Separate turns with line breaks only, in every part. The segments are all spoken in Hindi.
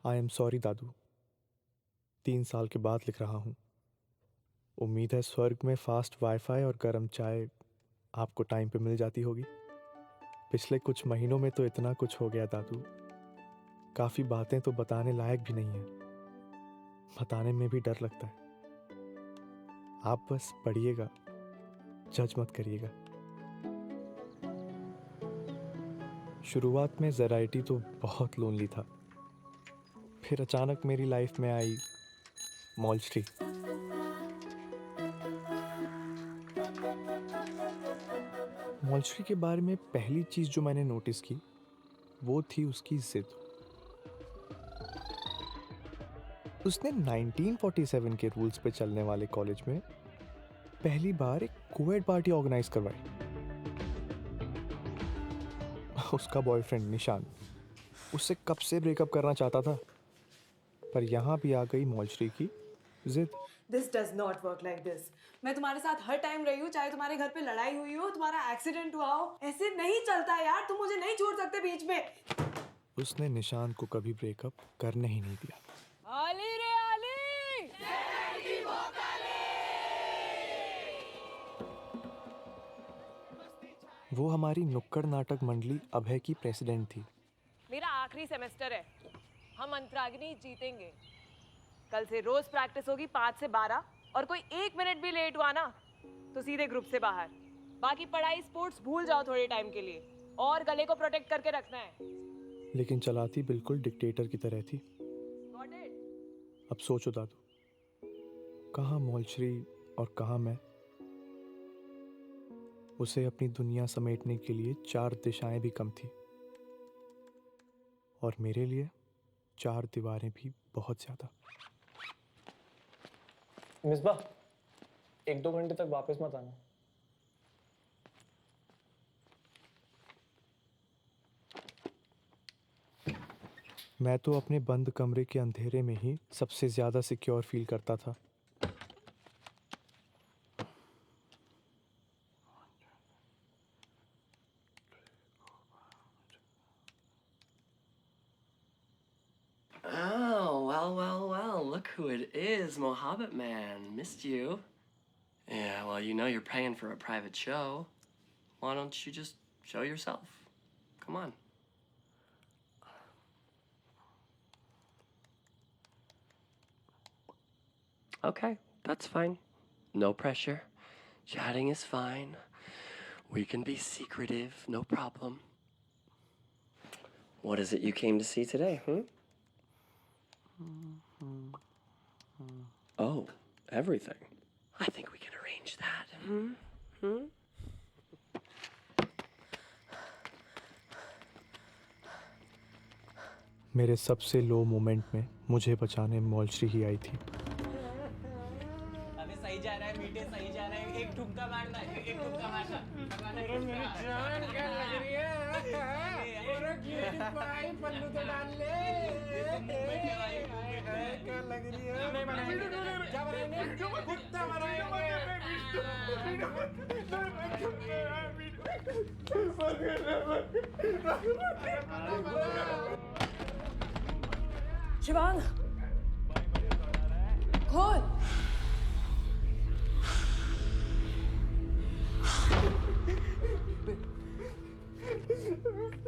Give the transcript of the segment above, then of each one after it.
आई एम सॉरी दादू, 3 साल के बाद लिख रहा हूँ। उम्मीद है स्वर्ग में फास्ट वाईफाई और गर्म चाय आपको टाइम पे मिल जाती होगी। पिछले कुछ महीनों में तो इतना कुछ हो गया दादू, काफ़ी बातें तो बताने लायक भी नहीं है, बताने में भी डर लगता है। आप बस पढ़िएगा, जज मत करिएगा। शुरुआत में ज़राइटी तो बहुत लोनली था, फिर अचानक मेरी लाइफ में आई मॉल्स्ट्री। मॉल्स्ट्री के बारे में पहली चीज़ जो मैंने नोटिस की वो थी उसकी जिद। उसने 1947 के रूल्स पे चलने वाले कॉलेज में पहली बार एक कोएड पार्टी ऑर्गेनाइज करवाई। उसका बॉयफ्रेंड निशान उससे कब से ब्रेकअप करना चाहता था, पर यहाँ भी आ गई मॉल्स्ट्री की जिद।
This does not work like this. मैं तुम्हारे साथ हर टाइम रही हूँ, चाहे तुम्हारे घर पे लड़ाई हुई हो, तुम्हारा एक्सीडेंट हुआ हो। ऐसे नहीं चलता यार, तुम मुझे नहीं छोड़ सकते बीच में।
उसने निशान को कभी ब्रेकअप करने ही नहीं दिया।
आली रे आली।
वो हमारी नुक्कड़ नाटक मंडली अभय की प्रेसिडेंट थी।
मेरा आखिरी सेमेस्टर है, हम अंतरागिनी जीतेंगे। कल से रोज प्रैक्टिस होगी 5 से 12, और कोई 1 मिनट भी लेट हुआ ना तो सीधे ग्रुप से बाहर। बाकी पढ़ाई स्पोर्ट्स भूल जाओ थोड़े टाइम के लिए, और गले को प्रोटेक्ट करके रखना है।
लेकिन चलाती बिल्कुल डिक्टेटर की तरह थी।
Got it?
अब सोचो दादू, कहाँ मॉल्स्ट्री और कहाँ मैं। उसे अपनी दुनिया समेटने के लिए 4 दिशाएं भी कम थी, और मेरे लिए 4 दीवारें भी बहुत ज्यादा।
मिसबा, 1-2 घंटे तक वापस मत आना।
मैं तो अपने बंद कमरे के अंधेरे में ही सबसे ज्यादा सिक्योर फील करता था।
Oh, well, look who it is, Mohabbat Man. Missed you. Yeah, well, you know you're paying for a private show. Why don't you just show yourself? Come on. Okay, that's fine. No pressure. Chatting is fine. We can be secretive, no problem. What is it you came to see today, Oh, everything. I think we can arrange that.
मेरे सबसे लो मोमेंट में मुझे बचाने मॉल्स्ट्री ही आई थी।
अबे सही जा रहा है मीठे, सही जा रहा है। एक ठुमका मारना, एक ठुमका मारना। अरे मेरी जान क्या लग रही है? अरे क्यूटी पाई पल्लू तो डाल ले। क्या लग रही है? नहीं बनाएंगे। क्या बनाएंगे? कुत्ता बनाएंगे।
शिवांग, खोल।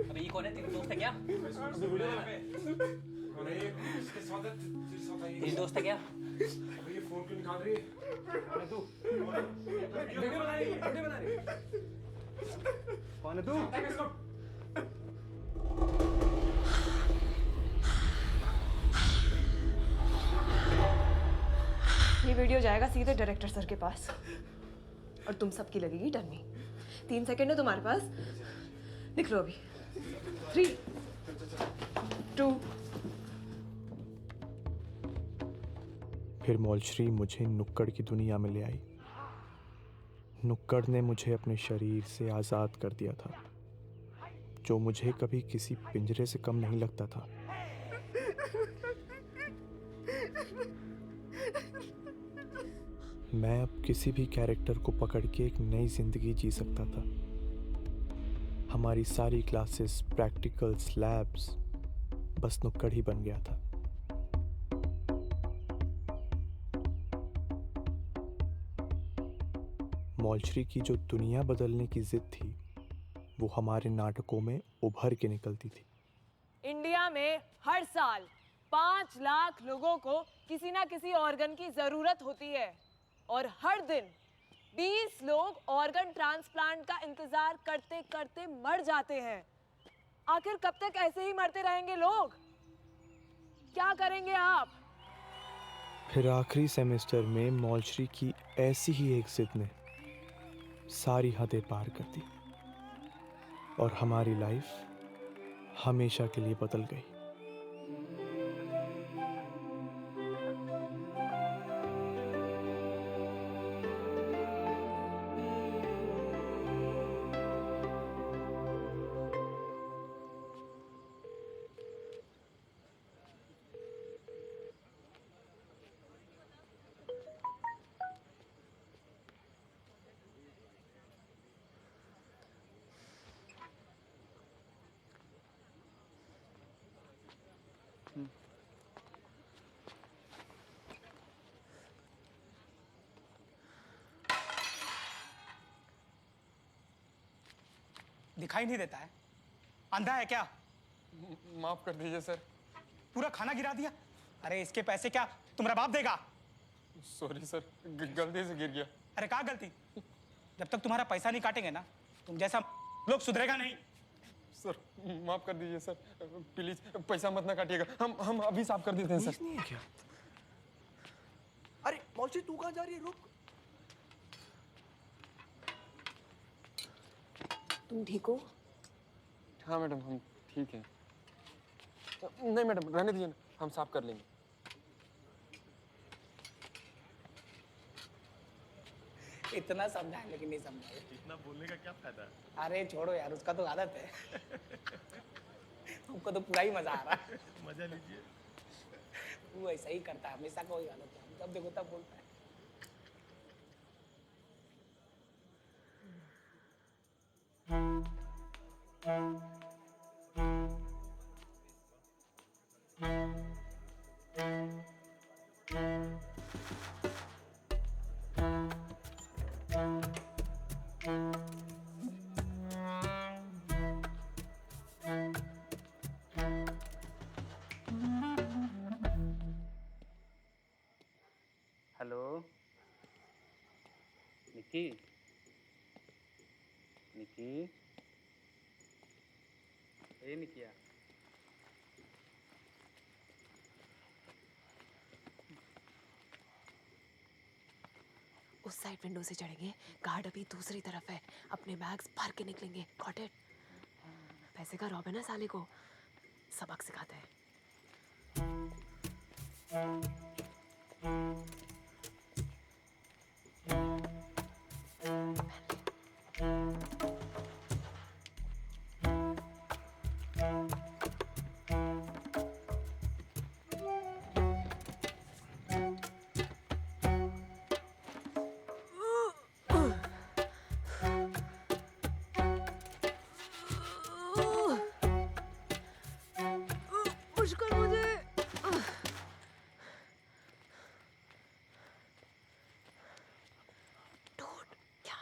अबे ये कौन है? तेरी दोस्त है क्या? तेरी दोस्त है क्या?
ये फोन क्यों निकाल रही है? तू वीडियो बना रही है। कौन है तू?
ये वीडियो जाएगा सीधे डायरेक्टर सर के पास, और तुम सबकी लगेगी डमी। 3 सेकंड है तुम्हारे पास, लिख लो अभी। 3, 2।
फिर मॉल्स्ट्री मुझे नुक्कड़ की दुनिया में ले आई। नुक्कड़ ने मुझे अपने शरीर से आज़ाद कर दिया था, जो मुझे कभी किसी पिंजरे से कम नहीं लगता था। मैं अब किसी भी कैरेक्टर को पकड़ के एक नई जिंदगी जी सकता था। हमारी सारी क्लासेस, प्रैक्टिकल्स, लैब्स बस नुक्कड़ ही बन गया था। मौलश्री की जो दुनिया बदलने की जिद थी वो हमारे नाटकों में उभर के निकलती थी।
इंडिया में हर साल 5 लाख लोगों को किसी ना किसी ऑर्गन की जरूरत होती है और हर दिन 20 लोग ऑर्गन ट्रांसप्लांट का इंतजार करते करते मर जाते हैं। आखिर कब तक ऐसे ही मरते रहेंगे लोग? क्या करेंगे आप?
फिर आखिरी सेमेस्टर में मौलश्री की ऐसी ही एक जिद ने सारी हदें पार कर दी और हमारी लाइफ हमेशा के लिए बदल गई।
दिखाई नहीं देता है? अंधा है क्या?
माफ कर दीजिए सर।
पूरा खाना गिरा दिया। अरे इसके पैसे क्या तुम्हारा बाप देगा?
सॉरी सर, गलती से गिर गया।
अरे क्या गलती? जब तक तुम्हारा पैसा नहीं काटेंगे ना तुम जैसा लोग सुधरेगा नहीं।
सर माफ कर दीजिए सर, प्लीज पैसा मत ना काटिएगा। हम अभी साफ कर देते हैं सर।
नहीं है क्या? अरे मौलश्री तू कहाँ जा रही है? रुक।
तुम ठीक हो?
हाँ मैडम, हम ठीक हैं। नहीं मैडम, रहने दीजिए ना, हम साफ कर लेंगे।
इतना समझाए लेकिन नहीं समझाए।
इतना बोलने का क्या फायदा?
अरे छोड़ो यार, उसका तो आदत है। हमको तो पूरा ही मजा आ रहा है।
मजा लीजिए।
वो ऐसा ही करता है, हमेशा कोई आदत है, जब देखो तब बोलता है।
हेलो निकी, निकी, ए निकिया,
उस साइड विंडो से चढ़ेंगे, गार्ड अभी दूसरी तरफ है, अपने बैग्स भर के निकलेंगे। Got it? पैसे का रौब है ना साले को, सबक सिखाते हैं। मुश्किल मुझे। डूड, क्या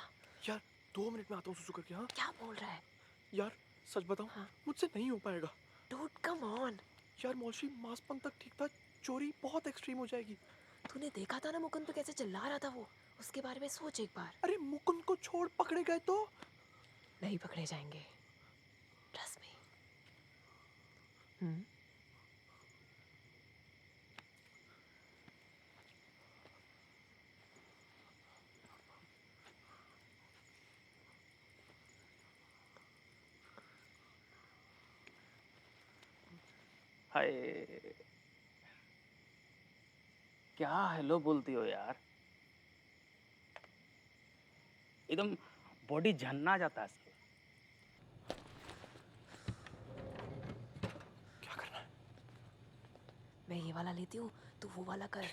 यार 2 मिनट में आता हूँ सुसु करके। हाँ
क्या बोल रहा है?
यार सच बताऊँ,
हाँ।
मुझसे नहीं हो पाएगा।
Dude come on.
यार मौलश्री मासपन तक ठीक था, चोरी बहुत एक्सट्रीम हो जाएगी।
तूने देखा था ना मुकुंद पे कैसे चिल्ला रहा था वो? उसके बारे में सोच एक बार।
अरे मुकुंद को छोड़, पकड़े गए तो?
नहीं पकड़े जाएंगे, ट्रस्ट मी।
हाय, क्या हेलो बोलती हो यार? एकदम बॉडी झन्ना जाता है इससे।
क्या करना है?
मैं ये वाला लेती हूँ, तू वो वाला कर।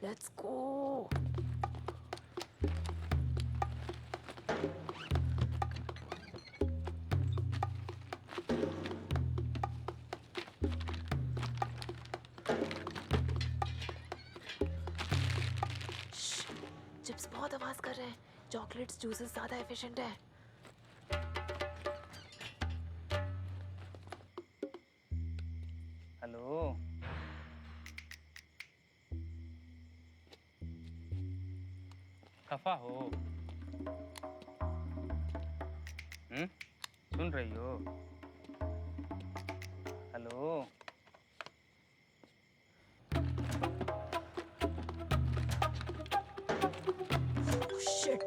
Let's go. चिप्स बहुत आवाज कर रहे हैं, चॉकलेट्स जूसेस ज़्यादा एफिशिएंट है।
हेलो। खफा हो? सुन रही हो? हेलो।
शिट।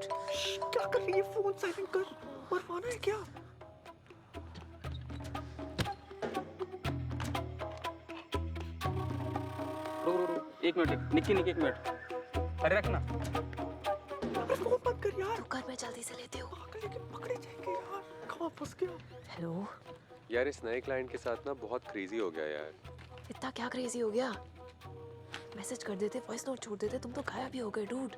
क्या कर रही है? फोन साइलेंट कर। मरवाना है क्या?
एक मिनट निक्की निक्की, एक मिनट। अरे रखना।
अरे फोन बंद कर यार।
तो कर, मैं जल्दी से लेती हूँ।
लेकिन पकड़े जाएंगे यार। कहाँ फंस गया?
हेलो।
यार इस नए क्लाइंट के साथ ना बहुत क्रेजी हो गया यार।
इतना क्या क्रेजी हो गया? मैसेज कर देते, वॉइस नोट छोड़ देते, तुम तो गायब ही हो गए डूड।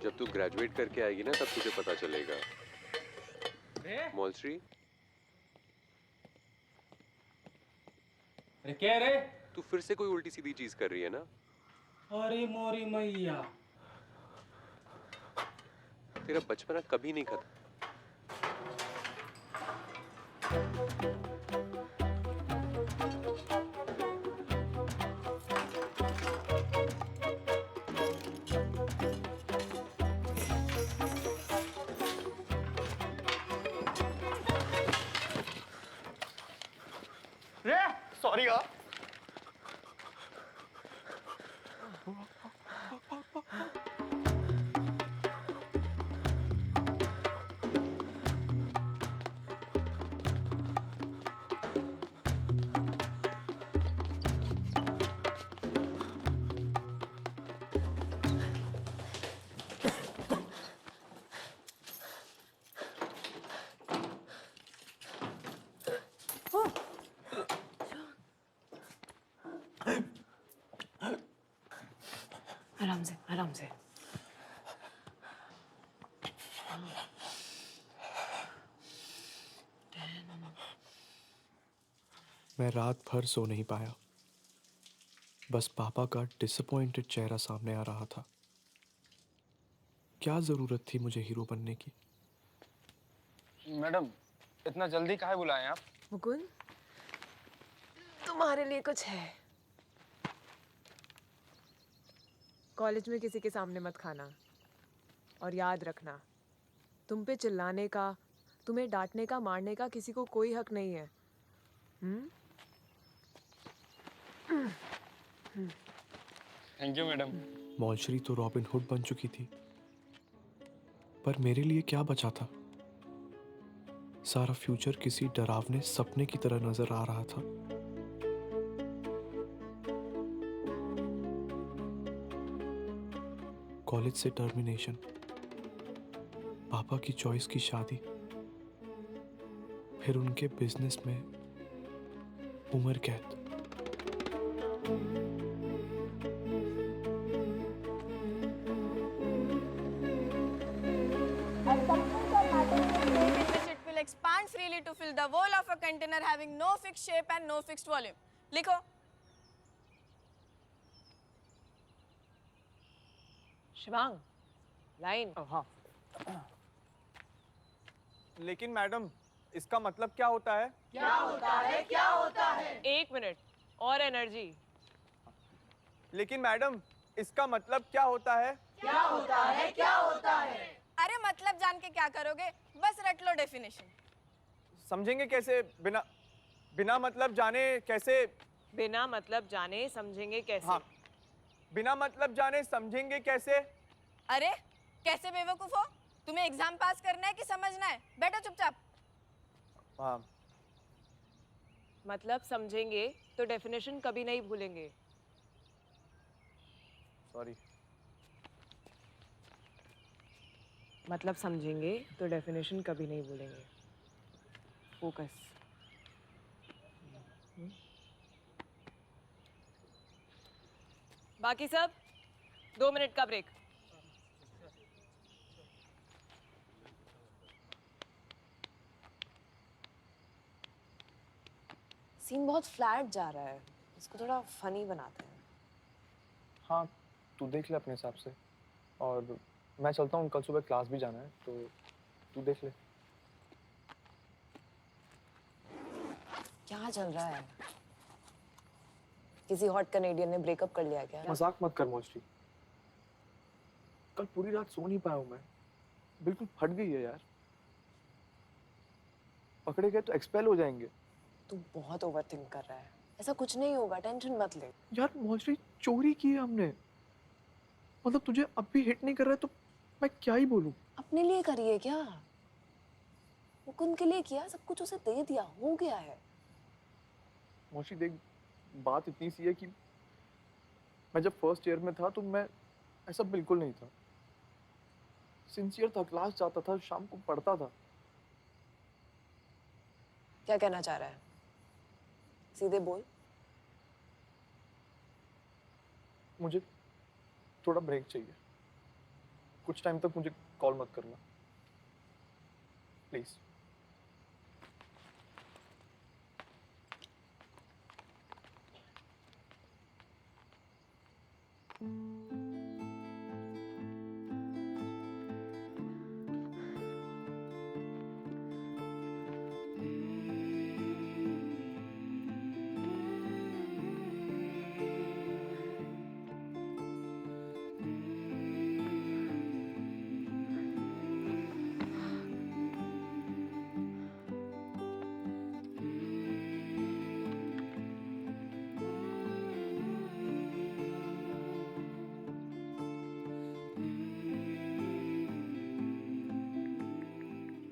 जब तू ग्रेजुएट करके आएगी ना तब तुझे पता चलेगा। मॉलश्री,
अरे क्या रे?
तू फिर से कोई उल्टी सीधी चीज कर रही है ना?
अरे मोरी मैया।
तेरा बचपना कभी नहीं खत्म।
सॉरी यार।
आराम से, आराम से।
मैं रात भर सो नहीं पाया। बस पापा का डिसअपॉइंटेड चेहरा सामने आ रहा था। क्या जरूरत थी मुझे हीरो बनने की?
मैडम, इतना जल्दी काहे बुलाएं आप?
मुकुंद, तुम्हारे लिए कुछ है। कॉलेज में किसी के सामने मत खाना, और याद रखना, तुम पे चिल्लाने का, तुम्हें डांटने का, मारने का किसी को कोई हक नहीं है।
Thank you madam.
मॉलश्री तो रॉबिन हुड बन चुकी थी, पर मेरे लिए क्या बचा था? सारा फ्यूचर किसी डरावने सपने की तरह नजर आ रहा था। कॉलेज से टर्मिनेशन, पापा की चॉइस की शादी, फिर उनके बिजनेस में उम्र कैद।
It will expand freely to fill the wall of a container having no fixed shape and no fixed volume. लिखो।
शिवांग, लाइन।
हाँ। लेकिन मैडम, इसका मतलब क्या होता है?
क्या होता है? क्या होता है?
1 मिनट और एनर्जी।
लेकिन मैडम, इसका मतलब क्या होता है?
क्या होता है? क्या होता है? अरे मतलब जान के क्या करोगे? बस रट लो डेफिनेशन।
समझेंगे कैसे? बिना मतलब जाने कैसे?
बिना मतलब जाने समझेंगे कैसे?
हाँ, बिना मतलब जाने समझेंगे कैसे?
अरे कैसे बेवकूफ हो? तुम्हें एग्जाम पास करना है कि समझना है? बैठो चुपचाप।
हाँ।
मतलब समझेंगे तो डेफिनेशन कभी नहीं भूलेंगे।
सॉरी।
मतलब समझेंगे तो डेफिनेशन कभी नहीं भूलेंगे। फोकस। बाकी सब 2 मिनट का ब्रेक। सीन बहुत फ्लैट जा रहा है, इसको थोड़ा फनी बनाते हैं।
हाँ, तू देख ले अपने हिसाब से। और मैं चलता हूँ, कल सुबह क्लास भी जाना है, तो तू देख ले।
क्या चल रहा है? किसी हॉट कनेडियन ने ब्रेकअप कर लिया क्या?
मजाक मत कर मोस्टली। कल पूरी रात सो नहीं पाया हूँ मैं, बिल्कुल फट गई है यार। पकड़े गए तो एक्सपेल हो जाएंगे।
तू बहुत ओवरथिंक कर रहा है। ऐसा कुछ नहीं होगा, टेंशन मत ले।
यार मोस्टली चोरी की है हमने, मतलब तुझे अब भी हिट नहीं कर रहा है तो मैं क्या ही बोलूं।
अपने लिए करिए क्या? मुकुंद के लिए किया, सब कुछ उसे दे दिया, हो गया है।
मोस्टली देख, बात इतनी सी है कि मैं जब फर्स्ट ईयर में था तो मैं ऐसा बिल्कुल नहीं था। सिंसियर था, क्लास जाता था, शाम को पढ़ता था।
क्या कहना चाह रहा है? सीधे बोल।
मुझे थोड़ा ब्रेक चाहिए, कुछ टाइम तक मुझे कॉल मत करना प्लीज।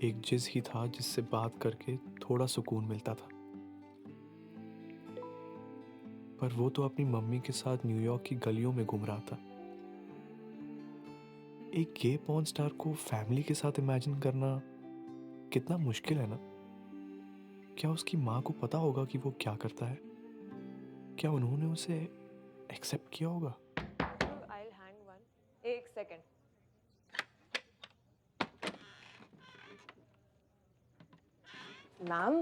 एक जिस ही था जिससे बात करके थोड़ा सुकून मिलता था, पर वो तो अपनी मम्मी के साथ न्यूयॉर्क की गलियों में घूम रहा था। एक गे पॉर्न स्टार को फैमिली के साथ इमेजिन करना कितना मुश्किल है ना। क्या उसकी माँ को पता होगा कि वो क्या करता है? क्या उन्होंने उसे एक्सेप्ट किया होगा?
I'll hang one. एक सेकंड। मैम,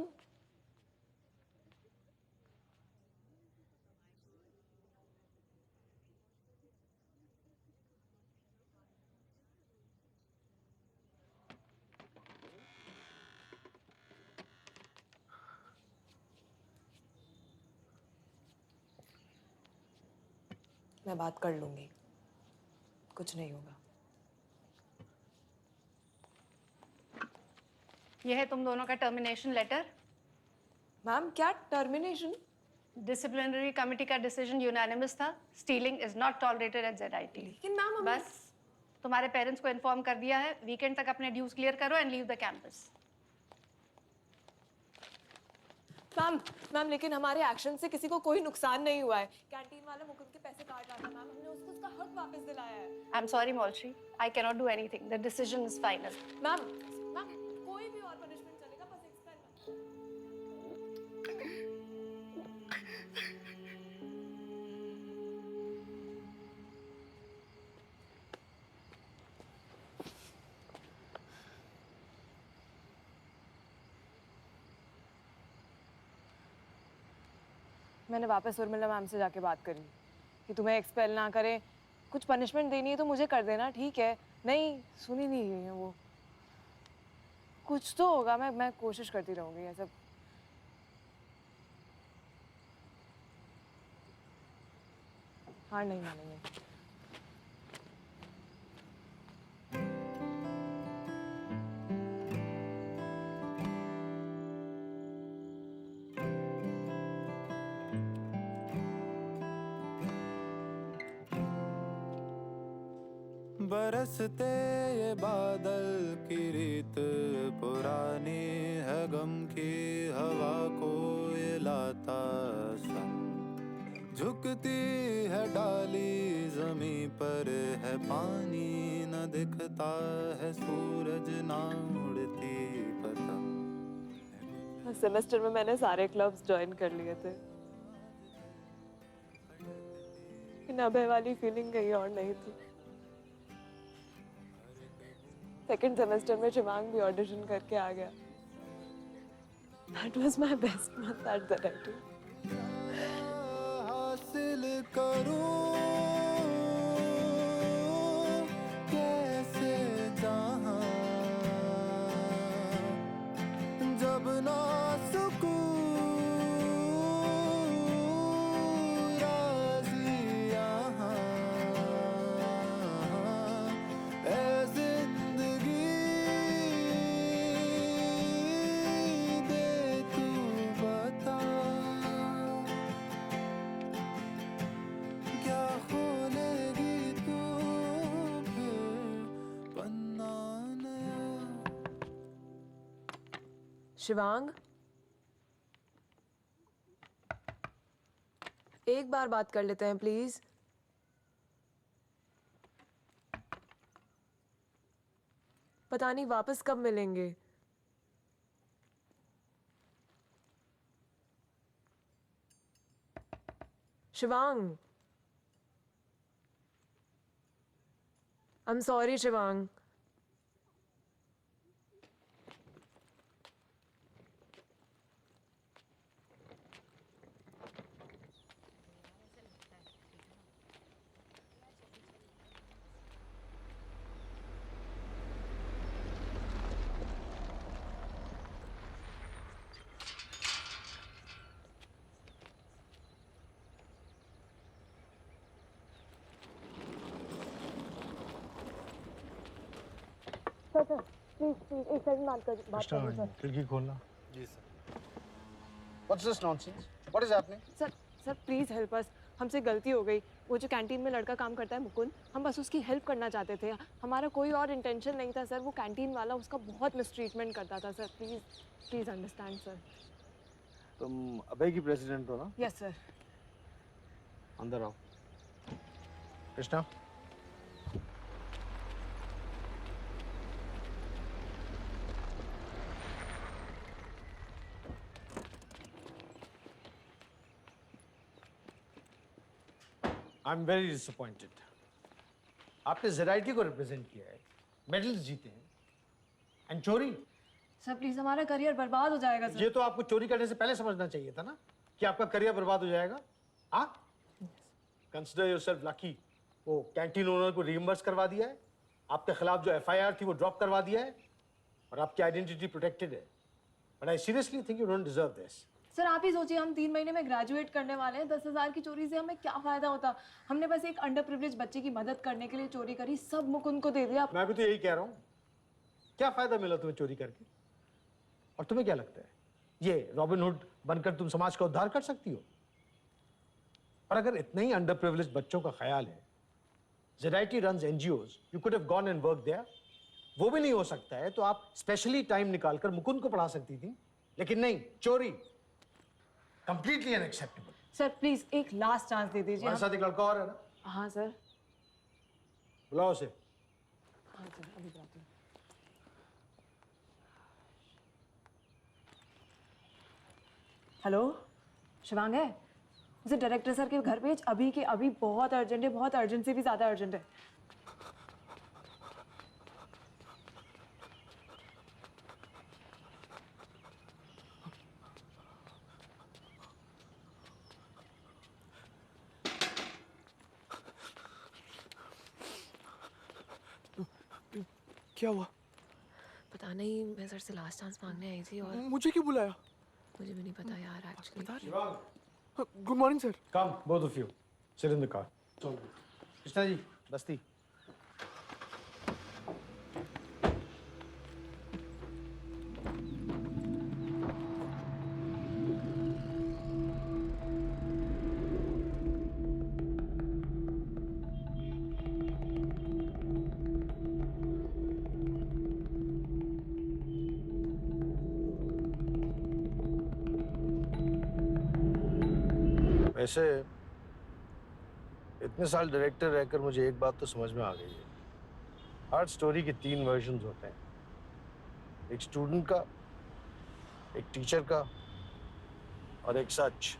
मैं बात कर लूंगी, कुछ नहीं होगा।
यह है तुम दोनों का टर्मिनेशन लेटर।
मैम, क्या टर्मिनेशन?
डिसिप्लिनरी कमेटी का डिसीजन यूनानिमस था। Stealing is not tolerated at ZIT।
लेकिन मैम,
बस तुम्हारे पेरेंट्स को इन्फॉर्म कर दिया है। वीकेंड तक अपने ड्यूज क्लियर करो and leave the campus.
Ma'am, लेकिन हमारे एक्शन से किसी को कोई नुकसान नहीं हुआ है। कैंटीन वाला मुकुंद के पैसे काट रहा था मैम, हमने उसको उसका हक वापस दिलाया है।
I am sorry Molshi, I can not do anything. The decision is final.
Ma'am, कोई भी और पनिशमेंट चलेगा, बस एक्सपेल मत। मैंने वापस उर्मिला मैम से जाके बात करी कि तुम्हें एक्सपेल ना करें, कुछ पनिशमेंट देनी है तो मुझे कर देना, ठीक है? नहीं, सुनी नहीं है वो। कुछ तो होगा, मैं कोशिश करती रहूंगी। ये सब हार नहीं मानेंगे।
बरसते ये बादल की रीत पुरानी है, गम की हवा को ये लाता संग। झुकती है डाली जमी पर है पानी, न दिखता है सूरज, ना उड़ती पतंग।
सेमेस्टर में मैंने सारे क्लब्स ज्वाइन कर लिए थे, लेकिन अभय वाली फीलिंग कहीं और नहीं थी। सेकंड सेमेस्टर में शिवांग भी ऑडिशन करके आ गया। That was my best month at the writing.
हासिल करूं कैसे
शिवांग, एक बार बात कर लेते हैं प्लीज। पता नहीं वापस कब मिलेंगे। Shivang, I am sorry Shivang. Sir please please एक सेकंड बात कर सर।
खिड़की खोलना।
जी sir. What's this nonsense? What is happening?
Sir please help us. हमसे गलती हो गई। वो जो कैंटीन में लड़का काम करता है मुकुंद, हम बस उसकी हेल्प करना चाहते थे। हमारा कोई और इंटेंशन नहीं था सर। वो कैंटीन वाला उसका बहुत मिसट्रीटमेंट करता था sir. Please please understand sir.
तुम अभय की प्रेसिडेंट हो ना?
Yes sir.
अंदर आओ। कृष्णा।
आई एम वेरी डिसअपॉइंटेड। आपने जेराइटी को रिप्रेजेंट किया है, मेडल्स जीते हैं, एंड चोरी।
सर प्लीज हमारा करियर बर्बाद हो जाएगा सर।
ये तो आपको चोरी करने से पहले समझना चाहिए था ना कि आपका करियर बर्बाद हो जाएगा। हाँ, कंसिडर योरसेल्फ लकी। वो कैंटीन ओनर को रीइंबर्स करवा दिया है, आपके खिलाफ जो एफआईआर थी वो ड्रॉप करवा दिया है, और आपकी आइडेंटिटी प्रोटेक्टेड है। But I seriously think you don't deserve this.
Sir आप ही सोचिए, हम 3 महीने में ग्रेजुएट करने वाले हैं। 10,000 की चोरी से हमें क्या फायदा होता। हमने बस एक अंडर प्रिविलेज बच्चे की मदद करने के लिए चोरी करी, सब मुकुंद को दे दिया।
मैं भी तो यही कह रहा हूँ, क्या फायदा मिला तुम्हें चोरी करके? और तुम्हें क्या लगता है ये रॉबिनहुड बनकर तुम समाज का उद्धार कर सकती हो? और अगर इतने ही अंडर प्रिविलेज बच्चों का ख्याल है, जेराइटी runs NGOs, you could have gone and work there. वो भी नहीं हो सकता है तो आप स्पेशली टाइम निकालकर मुकुंद को पढ़ा सकती थी, लेकिन नहीं, चोरी। Completely unacceptable.
सर प्लीज एक लास्ट चांस दे दीजिए।
हमारे साथ एक लड़का और है ना?
हाँ सर।
बुलाओ उसे।
हाँ सर, अभी बुलाती हूँ। हेलो, शिवांग है? उसे डायरेक्टर सर के घर भेज अभी के अभी। बहुत अर्जेंट है, बहुत अर्जेंट से भी ज्यादा अर्जेंट है।
क्या हुआ?
पता नहीं, मैं सर से लास्ट चांस मांगने आई थी और
मुझे क्यों बुलाया?
मुझे भी नहीं पता यार actually.
Good morning sir.
Come both of you, sit in the car. Krishna ji, बस्ती।
वैसे इतने साल डायरेक्टर रहकर मुझे एक बात तो समझ में आ गई है, हर स्टोरी के 3 वर्जन्स होते हैं, एक स्टूडेंट का, एक टीचर का और एक सच।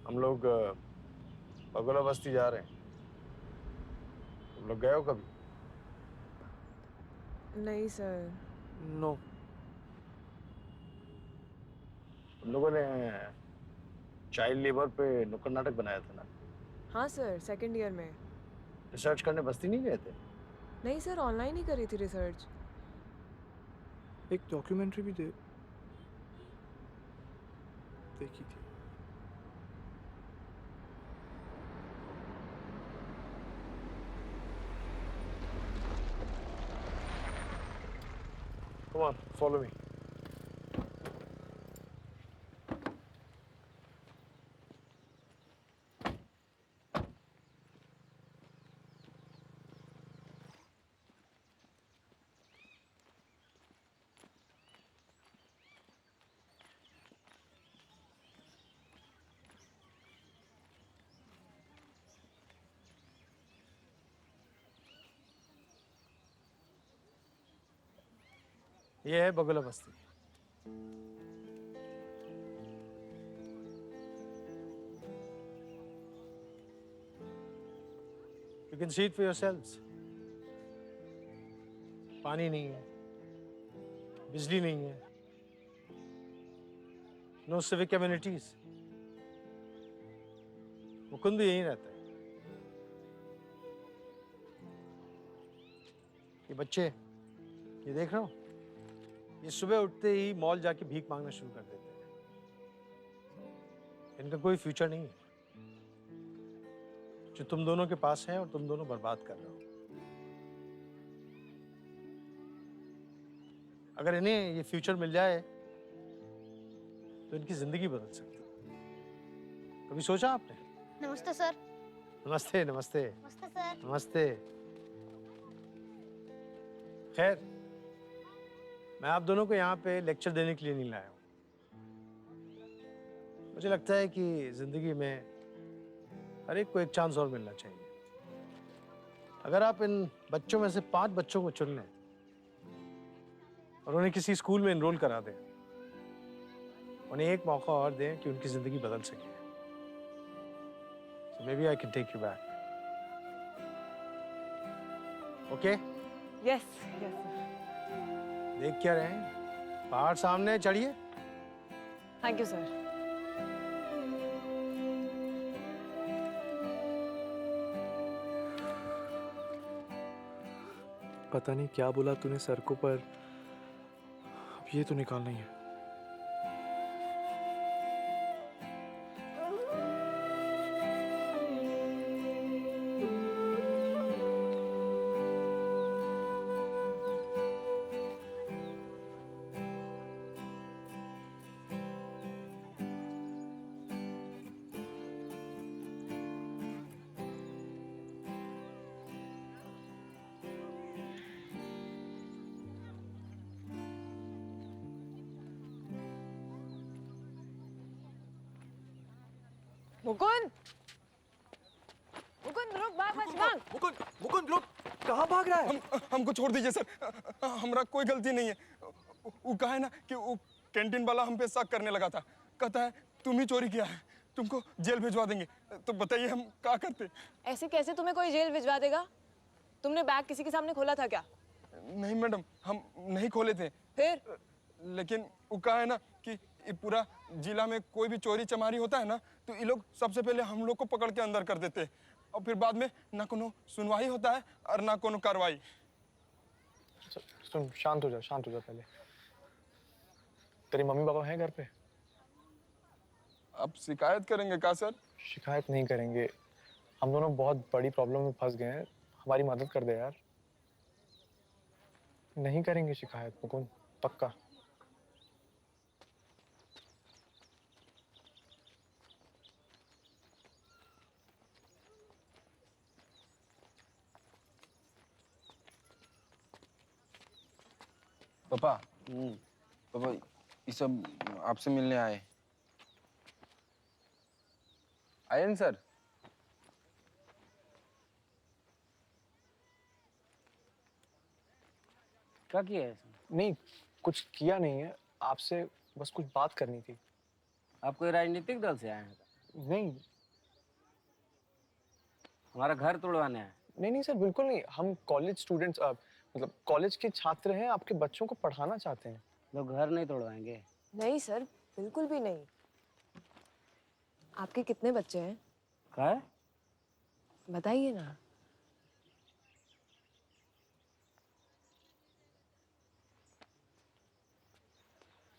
हम लोग बगोला बस्ती जा रहे हैं, तुम लोग गए हो कभी?
नहीं सर।
नो।
तुम लोगों ने चाइल्ड लेबर पे नुक्कड़ नाटक बनाया था ना?
हाँ सर, सेकंड ईयर में।
रिसर्च करने बस्ती नहीं गए थे?
नहीं सर, ऑनलाइन ही करी थी रिसर्च।
एक डॉक्यूमेंट्री भी देखी थी।
Come on, follow me.
ये है बगुला बस्ती। You can see it for yourselves. पानी नहीं है, बिजली नहीं है, no civic amenities. मुकुंद भी यहीं रहता है। ये बच्चे, ये देख रहे हो? ये सुबह उठते ही मॉल जाके भीख मांगना शुरू कर देते हैं। इनका कोई फ्यूचर नहीं है, जो तुम दोनों के पास है और तुम दोनों बर्बाद कर रहे हो। अगर इन्हें ये फ्यूचर मिल जाए तो इनकी जिंदगी बदल सकती है। कभी सोचा आपने?
नमस्ते सर।
नमस्ते नमस्ते
नमस्ते सर।
नमस्ते। खैर, मैं आप दोनों को यहाँ पे लेक्चर देने के लिए नहीं लाया हूँ। मुझे लगता है कि जिंदगी में हर एक को एक चांस और मिलना चाहिए। अगर आप इन बच्चों में से 5 बच्चों को चुन लें और उन्हें किसी स्कूल में एनरोल करा दें, उन्हें एक मौका और दें कि उनकी जिंदगी बदल सके। So maybe I can take you back. Okay?
Yes, yes, sir.
देख क्या रहे हैं? पहाड़ सामने, चढ़िए।
Thank you, sir.
पता नहीं क्या बोला तूने सर को, पर अब ये तो निकालना ही है।
मुकुंद, मुकुंद रुक, भाग मत, भाग।
मुकुंद, मुकुंद रुक, कहाँ भाग रहा है?
हमको छोड़ दीजिए सर, हमारा कोई गलती नहीं है। वो कहा है ना कि वो कैंटीन वाला हम पे शक करने लगा था, कहता है तुम ही चोरी किया है, तुमको जेल भिजवा देंगे। तो बताइए हम क्या करते?
ऐसे कैसे तुम्हें कोई जेल भिजवा देगा? तुमने बैग किसी के सामने खोला था क्या?
नहीं मैडम, हम नहीं खोले थे।
फिर?
लेकिन वो कहा है ना कि ये पूरा जिला में कोई भी चोरी चमारी होता है ना, तो ये लोग सबसे पहले हम लोग को पकड़ के अंदर कर देते हैं और फिर बाद में ना कोनो सुनवाई होता है और ना कोनो कार्रवाई।
सुन, शांत हो जा पहले। तेरी मम्मी पापा हैं घर पे?
आप शिकायत करेंगे क्या सर?
शिकायत नहीं करेंगे, हम दोनों बहुत बड़ी प्रॉब्लम में फंस गए हैं, हमारी मदद कर दे यार। नहीं करेंगे शिकायत मुकुंद, पक्का।
पापा, पापा ये सब आपसे मिलने आए आए न सर?
क्या किया है इसने?
नहीं, कुछ किया नहीं है, आपसे बस कुछ बात करनी थी।
आप कोई राजनीतिक दल से आए हैं?
नहीं
हमारा घर तोड़वाने आए?
नहीं सर, बिल्कुल नहीं। हम कॉलेज स्टूडेंट्स, मतलब कॉलेज के छात्र हैं, आपके बच्चों को पढ़ाना चाहते हैं।
लोग घर नहीं तोड़वाएंगे?
नहीं सर, बिल्कुल भी नहीं। आपके कितने बच्चे हैं?
क्या है?
बताइए ना।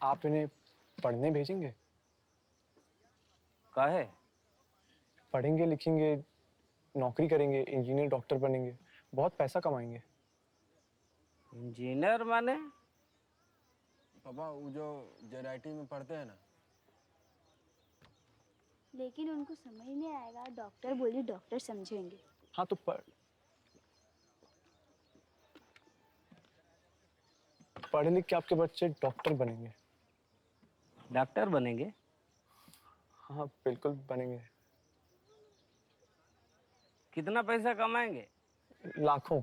आप इन्हें पढ़ने भेजेंगे?
क्या है?
पढ़ेंगे, लिखेंगे, नौकरी करेंगे, इंजीनियर डॉक्टर बनेंगे, बहुत पैसा कमाएंगे।
इंजीनियर माने?
पापा वो जो जेआईटी में पढ़ते हैं ना।
लेकिन उनको समझ नहीं आएगा, डॉक्टर बोली डॉक्टर समझेंगे।
हाँ तो पढ़ लिख के आपके बच्चे डॉक्टर बनेंगे।
डॉक्टर बनेंगे?
हाँ बिल्कुल बनेंगे।
कितना पैसा कमाएंगे?
लाखों।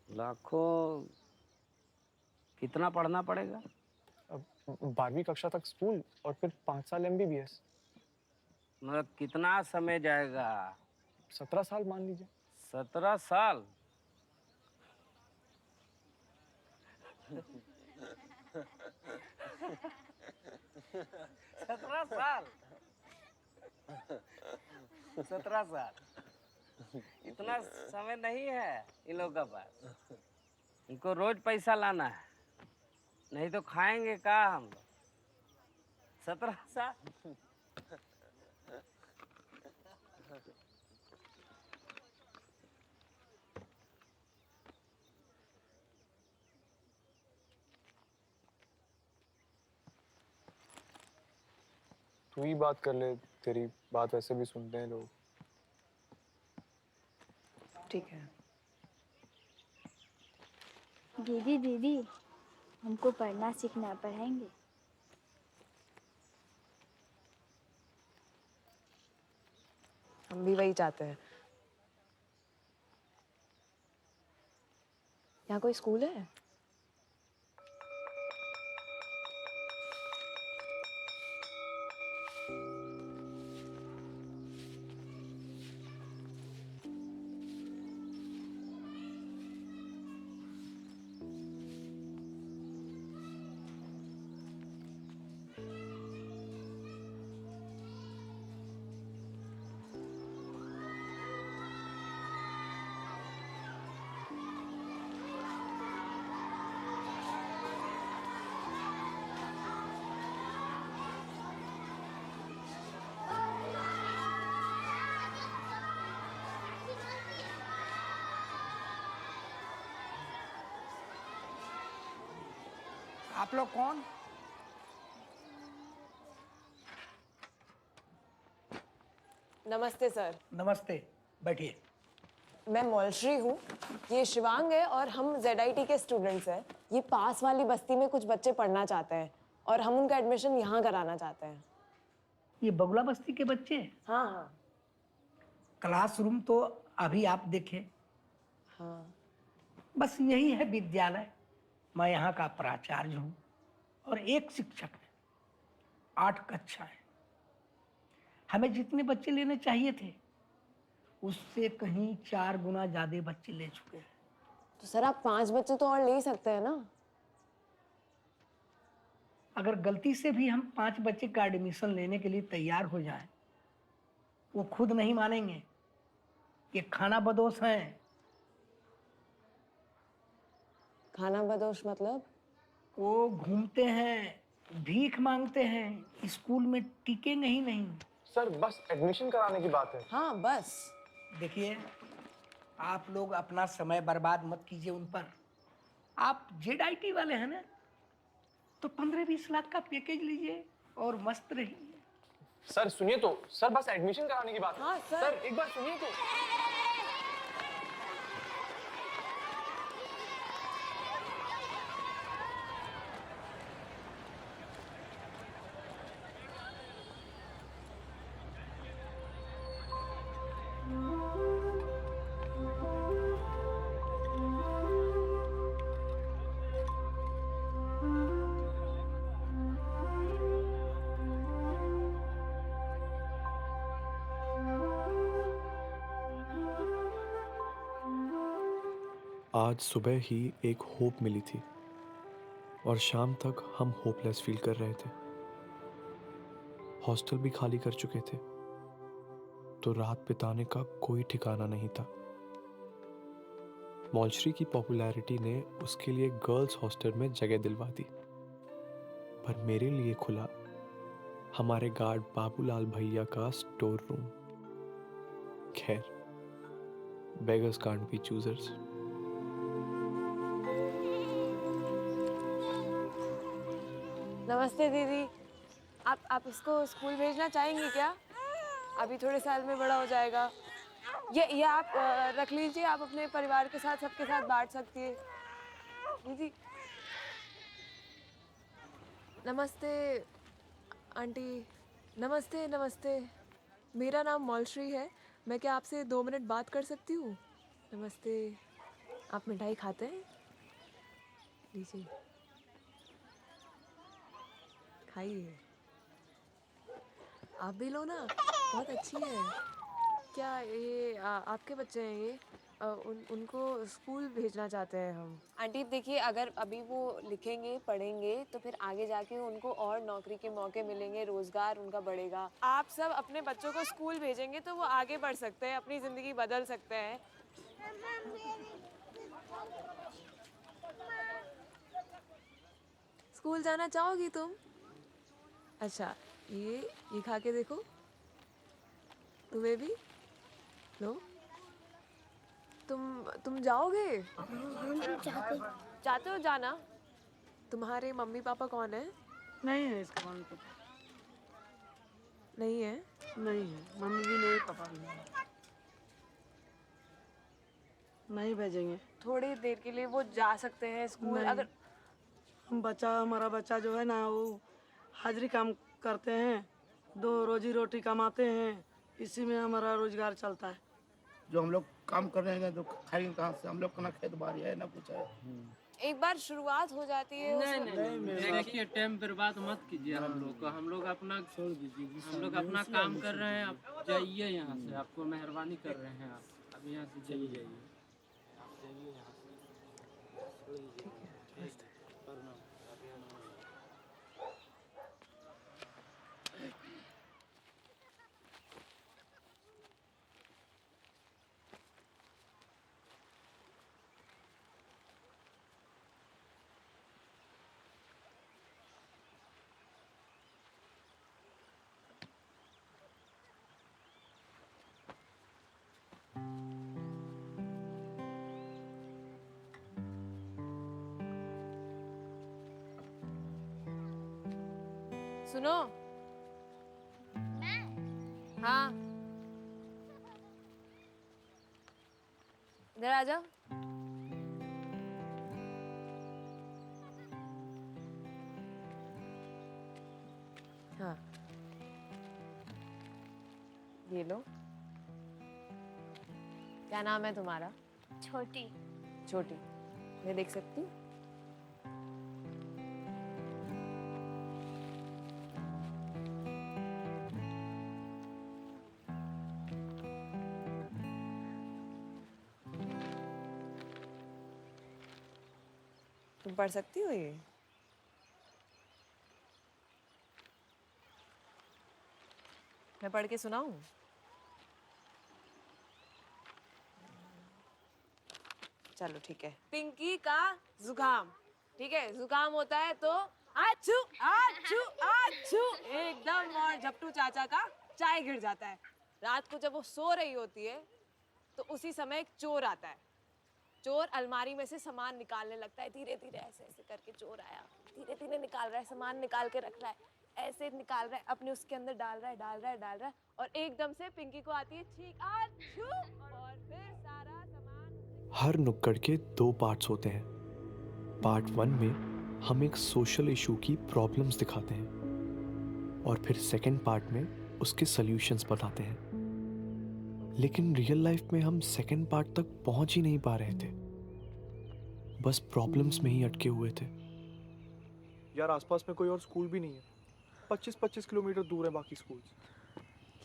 लाखों कितना पढ़ना पड़ेगा?
अब 12वीं कक्षा तक स्कूल और फिर 5 साल MBBS।
मतलब कितना समय जाएगा?
17 साल मान लीजिए।
17 साल? सत्रह साल? 17 साल इतना समय नहीं है इन लोगों का पास। इनको रोज पैसा लाना है, नहीं तो खाएंगे क्या हम लोग? 17 साल?
तू ही बात कर ले, तेरी बात वैसे भी सुनते हैं लोग।
ठीक है।
दीदी दीदी, हमको पढ़ना सीखना पढ़ाएंगे?
हम भी वही चाहते हैं। यहाँ कोई स्कूल है?
आप लोग कौन?
नमस्ते सर।
नमस्ते, बैठिए।
मैं मौलश्री हूँ, ये शिवांग है और हम ZIT के स्टूडेंट्स हैं। ये पास वाली बस्ती में कुछ बच्चे पढ़ना चाहते हैं और हम उनका एडमिशन यहाँ कराना चाहते हैं।
ये बगुला बस्ती के बच्चे?
हाँ हाँ।
क्लासरूम तो अभी आप देखें।
हाँ।
बस यही है विद्यालय। मैं यहाँ का प्राचार्य हूँ और एक शिक्षक है। 8 कक्षाएं। हमें जितने बच्चे लेने चाहिए थे उससे कहीं 4 गुना ज्यादा बच्चे ले चुके हैं।
तो सर आप 5 बच्चे तो और ले ही सकते हैं ना?
अगर गलती से भी हम 5 बच्चे का एडमिशन लेने के लिए तैयार हो जाएं, वो खुद नहीं मानेंगे। ये खाना बदोश हैं।
खाना बदोश मतलब?
वो घूमते हैं, भीख मांगते हैं, स्कूल में टिकेंगे ही नहीं।
सर बस एडमिशन कराने की बात है।
हाँ बस।
देखिए, आप लोग अपना समय बर्बाद मत कीजिए उन पर। आप ZIT वाले हैं ना, तो 15-20 लाख का पैकेज लीजिए और मस्त रहिए।
सर सुनिए तो, सर बस एडमिशन कराने की बात है।
हाँ सर।
सर एक बार सुनिए तो।
आज सुबह ही एक होप मिली थी और शाम तक हम होपलेस फील कर रहे थे। हॉस्टल भी खाली कर चुके थे, तो रात बिताने का कोई ठिकाना नहीं था। मौलश्री की पॉपुलैरिटी ने उसके लिए गर्ल्स हॉस्टल में जगह दिलवा दी, पर मेरे लिए खुला हमारे गार्ड बाबूलाल भैया का स्टोर रूम। खैर, बेगर्स कांट बी चूजर्स।
नमस्ते दीदी। आप इसको स्कूल भेजना चाहेंगी क्या? अभी थोड़े साल में बड़ा हो जाएगा। ये आप रख लीजिए, आप अपने परिवार के साथ सबके साथ बांट सकती है। दीदी नमस्ते। आंटी नमस्ते। नमस्ते, मेरा नाम मौलश्री है। मैं क्या आपसे 2 मिनट बात कर सकती हूँ? नमस्ते। आप मिठाई खाते हैं? लीजिए। खाइए। आप भी लो ना, बहुत अच्छी है। क्या ये आपके बच्चे हैं ये? उनको स्कूल भेजना चाहते हैं हम। आंटी देखिए, अगर अभी वो लिखेंगे पढ़ेंगे तो फिर आगे जाके उनको और नौकरी के मौके मिलेंगे, रोजगार उनका बढ़ेगा। आप सब अपने बच्चों को स्कूल भेजेंगे तो वो आगे बढ़ सकते हैं, अपनी जिंदगी बदल सकते हैं। स्कूल जाना चाहोगी तुम? अच्छा, ये खा के देखो। तुम्हें भी लो। तुम जाओगे? चाहते हो जाना? तुम्हारे मम्मी पापा कौन है?
नहीं है इसका मम्मी पापा।
नहीं है?
नहीं है, मम्मी भी नहीं, पापा भी नहीं। नहीं भेजेंगे।
थोड़ी देर के लिए वो जा सकते हैं स्कूल।
नहीं।
अगर
हमारा बच्चा जो है ना, वो हाजिरी काम करते हैं, 2 रोजी रोटी कमाते हैं, इसी में हमारा रोजगार चलता है।
जो हम लोग काम कर रहे हैं तो खाएंगे कहाँ से? हम लोग का ना खेत बाड़ी है ना कुछ है।
एक बार शुरुआत हो जाती है
देखिए, टाइम बर्बाद मत कीजिए हम लोग को। हम लोग अपना छोड़ दीजिए, हम लोग अपना काम कर रहे हैं। आप जाइए यहाँ से, आपको मेहरबानी कर रहे हैं। आप अब यहाँ से जाइए।
सुनो। हाँ, इधर आ जाओ। हाँ, ये लो। क्या नाम है तुम्हारा?
छोटी।
छोटी। मैं देख सकती हूँ? तुम पढ़ सकती हो ये? मैं पढ़ के सुनाऊं? चलो ठीक है। पिंकी का जुकाम। ठीक है, जुकाम होता है तो आछू आछू आछू एकदम, और झपटू चाचा का चाय गिर जाता है। रात को जब वो सो रही होती है तो उसी समय एक चोर आता है। चोर अलमारी में से सामान निकालने लगता है, धीरे धीरे ऐसे ऐसे करके। चोर आया, धीरे धीरे निकाल रहा है, सामान निकाल के रख रहा है, ऐसे निकाल रहा है, अपने उसके अंदर डाल रहा है, डाल रहा है, डाल रहा है, और एकदम से पिंकी को आती है छींक, आछू, और फिर सारा सामान।
हर नुक्कड़ के 2 पार्ट्स होते हैं। पार्ट 1 में हम एक सोशल इशू की प्रॉब्लम्स दिखाते हैं और फिर सेकंड पार्ट में उसके सॉल्यूशंस बताते हैं। लेकिन रियल लाइफ में हम सेकंड पार्ट तक पहुंच ही नहीं पा रहे थे, बस प्रॉब्लम्स में ही अटके हुए थे।
यार आसपास में कोई और स्कूल भी नहीं है। 25-25 किलोमीटर दूर है बाकी स्कूल।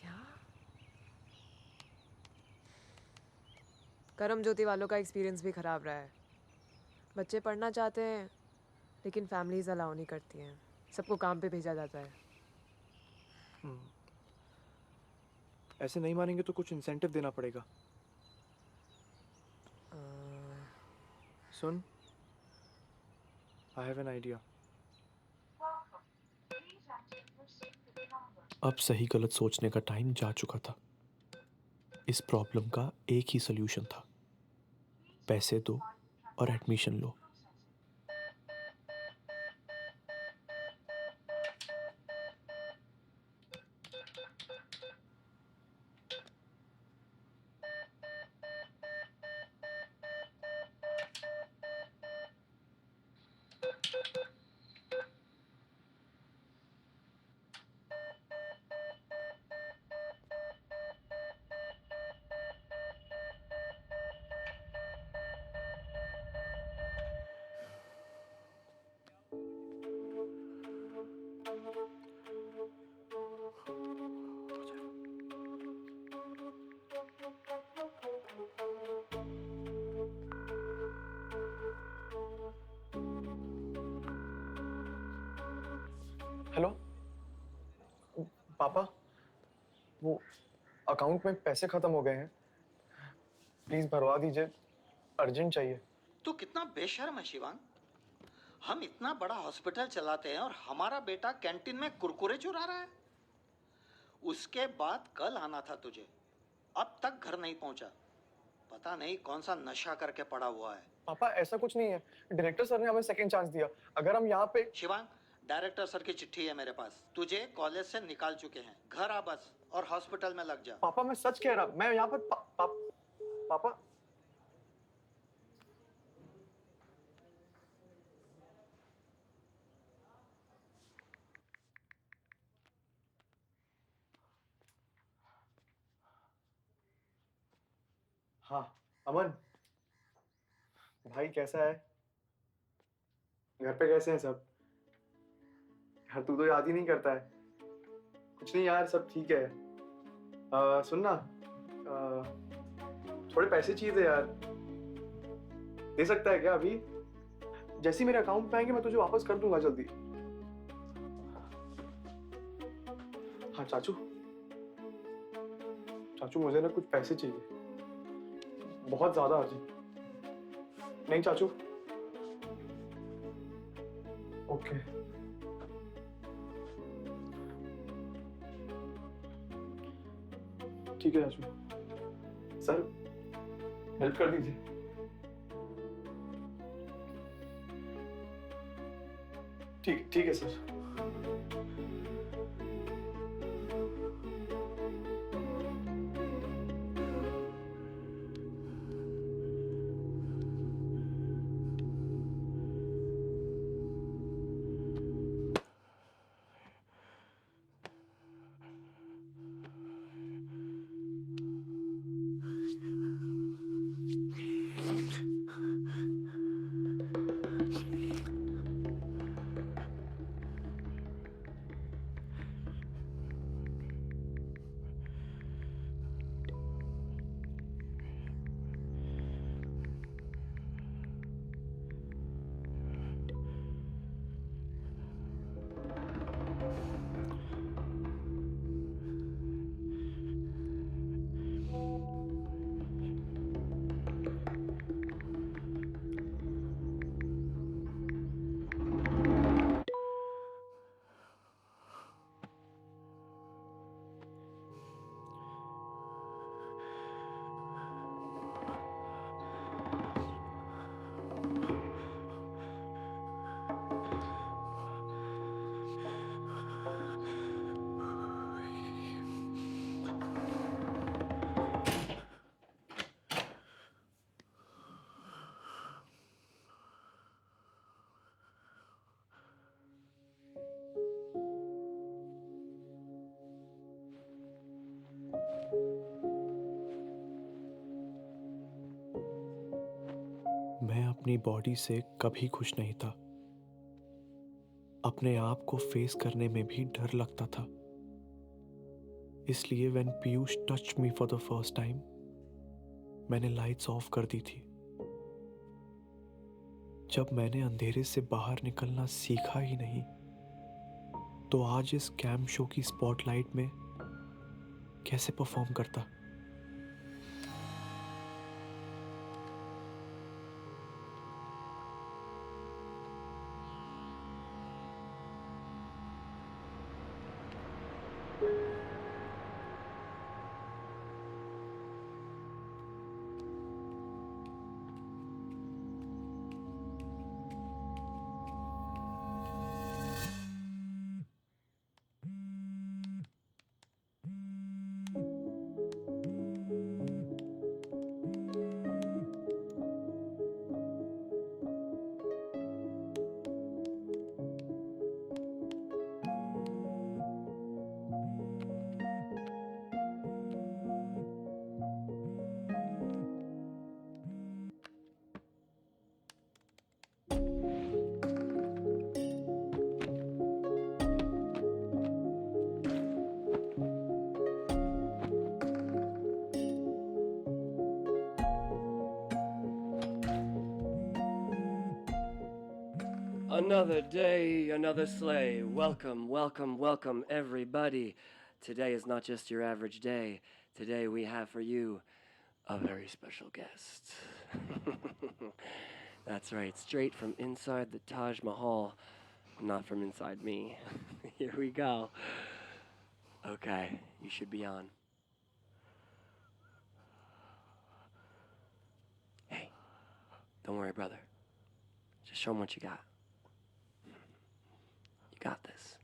क्या? करम ज्योति वालों का एक्सपीरियंस भी खराब रहा है। बच्चे पढ़ना चाहते हैं लेकिन फैमिलीज अलाउ नहीं करती हैं, सबको काम पे भेजा जाता है।
ऐसे नहीं मानेंगे तो कुछ इंसेंटिव देना पड़ेगा। सुन, आई हैव एन आइडिया।
अब सही गलत सोचने का टाइम जा चुका था। इस प्रॉब्लम का एक ही सॉल्यूशन था, पैसे दो और एडमिशन लो।
हेलो पापा, वो अकाउंट में पैसे खत्म हो गए हैं, प्लीज भरवा दीजिए, अर्जेंट चाहिए।
तू कितना बेशर्म है शिवांग। हम इतना बड़ा हॉस्पिटल चलाते हैं और हमारा बेटा कैंटीन में कुरकुरे चुरा रहा है। उसके बाद कल आना था तुझे, अब तक घर नहीं पहुंचा। पता नहीं कौन सा नशा करके पड़ा हुआ है।
पापा ऐसा कुछ नहीं है, डायरेक्टर सर ने हमें सेकंड चांस दिया। अगर हम यहाँ पे
शिवांग, डायरेक्टर सर की चिट्ठी है मेरे पास, तुझे कॉलेज से निकाल चुके हैं। घर आ बस और हॉस्पिटल में लग जा।
पापा मैं सच कह रहा, मैं यहाँ पर पापा हाँ अमन भाई कैसा है? घर पे कैसे हैं सब? यार तू तो याद ही नहीं करता है। कुछ नहीं यार, सब ठीक है। सुन ना, थोड़े पैसे चाहिए थे यार, दे सकता है क्या अभी? जैसे ही मेरे अकाउंट में आएंगे मैं तुझे वापस कर दूंगा जल्दी। हाँ चाचू, चाचू मुझे ना कुछ पैसे चाहिए, बहुत ज्यादा अर्जेंट। नहीं चाचू, ओके ठीक है चाचू। सर हेल्प कर दीजिए। ठीक है सर।
मैं अपनी बॉडी से कभी खुश नहीं था। अपने आप को फेस करने में भी डर लगता था। इसलिए when Piyush touch me for the first time, मैंने लाइट्स ऑफ कर दी थी। जब मैंने अंधेरे से बाहर निकलना सीखा ही नहीं, तो आज इस कैम शो की स्पॉटलाइट में कैसे परफॉर्म करता?
Another day, another sleigh. Welcome, welcome, welcome, everybody. Today is not just your average day. Today we have for you a very special guest. That's right, straight from inside the Taj Mahal. Not from inside me. Here we go. Okay, you should be on. Hey, don't worry, brother. Just show him what you got. You got this.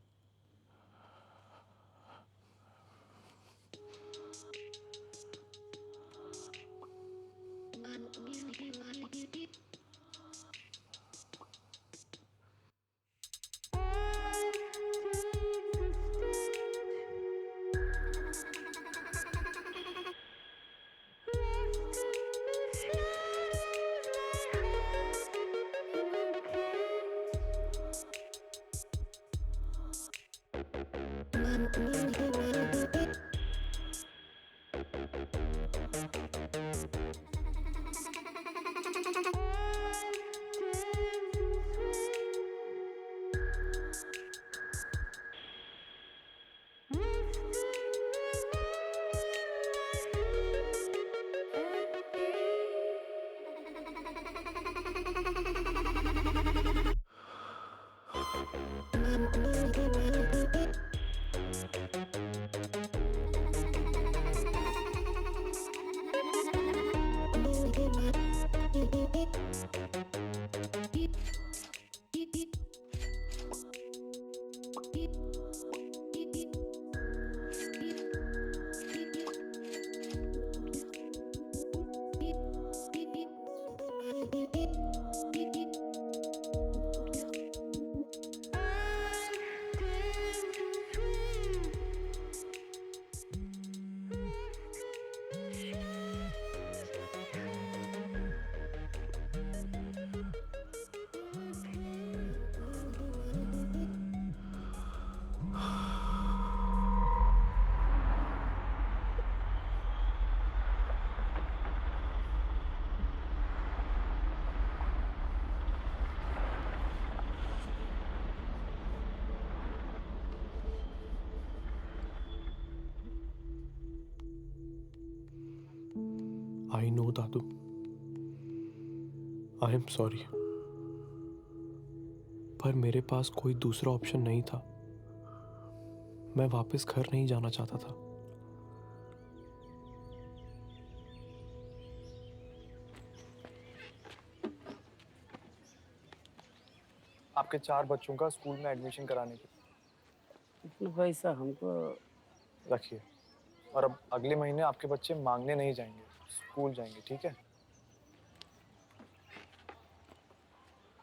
I know, Dadu. I am sorry. पर मेरे पास कोई दूसरा ऑप्शन नहीं था. मैं वापस घर नहीं जाना चाहता था.
आपके 4 बच्चों का स्कूल में एडमिशन कराने के
इतना पैसा हमको
रखिए. और अब अगले महीने आपके बच्चे मांगने नहीं जाएंगे, स्कूल जाएंगे, ठीक है?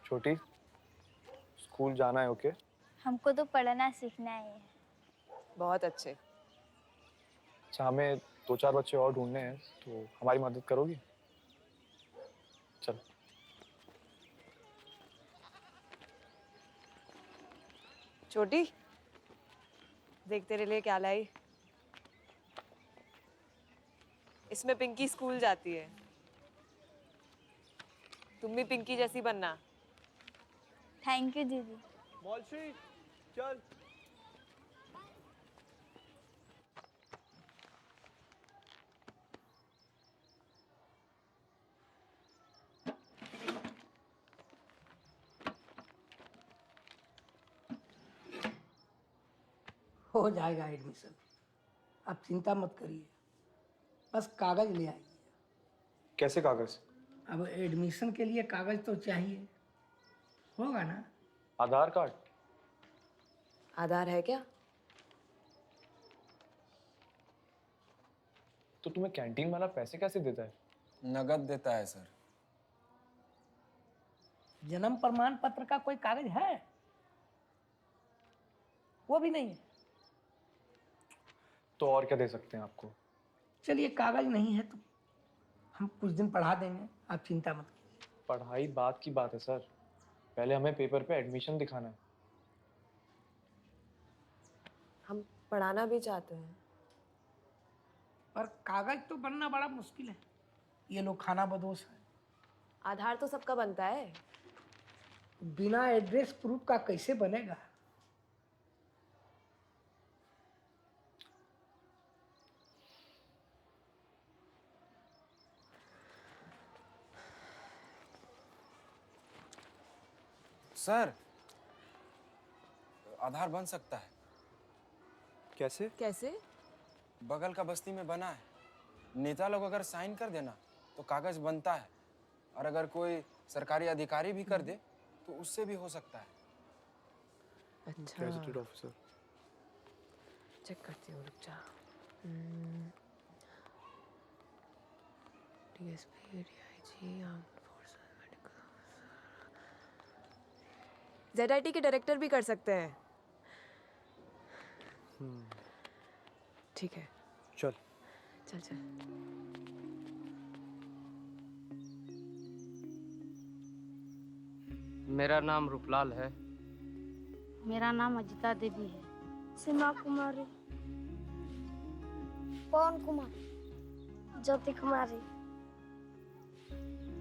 छोटी, स्कूल जाना है, ओके?
हमको तो पढ़ना सीखना है.
बहुत अच्छे.
अच्छा, हमें 2-4 बच्चे और ढूंढने हैं, तो हमारी मदद करोगी? चलो.
छोटी, देख तेरे लिए क्या लाई. इसमें पिंकी स्कूल जाती है. तुम भी पिंकी जैसी बनना.
थैंक यू दीदी.
मौलवी, चल.
हो जाएगा एडमिशन. आप चिंता मत करिए. बस कागज ले आइए.
कैसे कागज?
अब एडमिशन के लिए कागज तो चाहिए. होगा ना?
आधार कार्ड.
आधार है क्या?
तो तुम्हें कैंटीन वाला पैसे कैसे देता है?
नगद देता है सर.
जन्म प्रमाण पत्र का कोई कागज है? वो भी नहीं है.
तो और क्या दे सकते हैं आपको?
चलिए, कागज नहीं है तो हम कुछ दिन पढ़ा देंगे. आप चिंता मत कीजिए.
पढ़ाई बात की बात है सर. पहले हमें पेपर पे एडमिशन दिखाना है.
हम पढ़ाना भी चाहते हैं.
पर कागज तो बनना बड़ा मुश्किल है. ये लोग खाना बदोश है.
आधार तो सबका बनता है.
बिना एड्रेस प्रूफ का कैसे बनेगा?
सर, आधार बन सकता है।
कैसे?
कैसे?
बगल का बस्ती में बना है। नेता लोग अगर साइन कर देना तो कागज बनता है, और अगर कोई सरकारी अधिकारी भी कर दे तो उससे भी हो सकता है।
अच्छा,
गैजेटेड ऑफिसर।
चेक करती हूँ, रुक जा। DSP, DIG, armed forces, medical officer. ZIT के डायरेक्टर भी कर सकते हैं। ठीक है,
चल
चल चल।
मेरा नाम रूपलाल है।
मेरा नाम अजिता देवी है।
सीमा कुमारी। पवन कुमार। ज्योति कुमारी।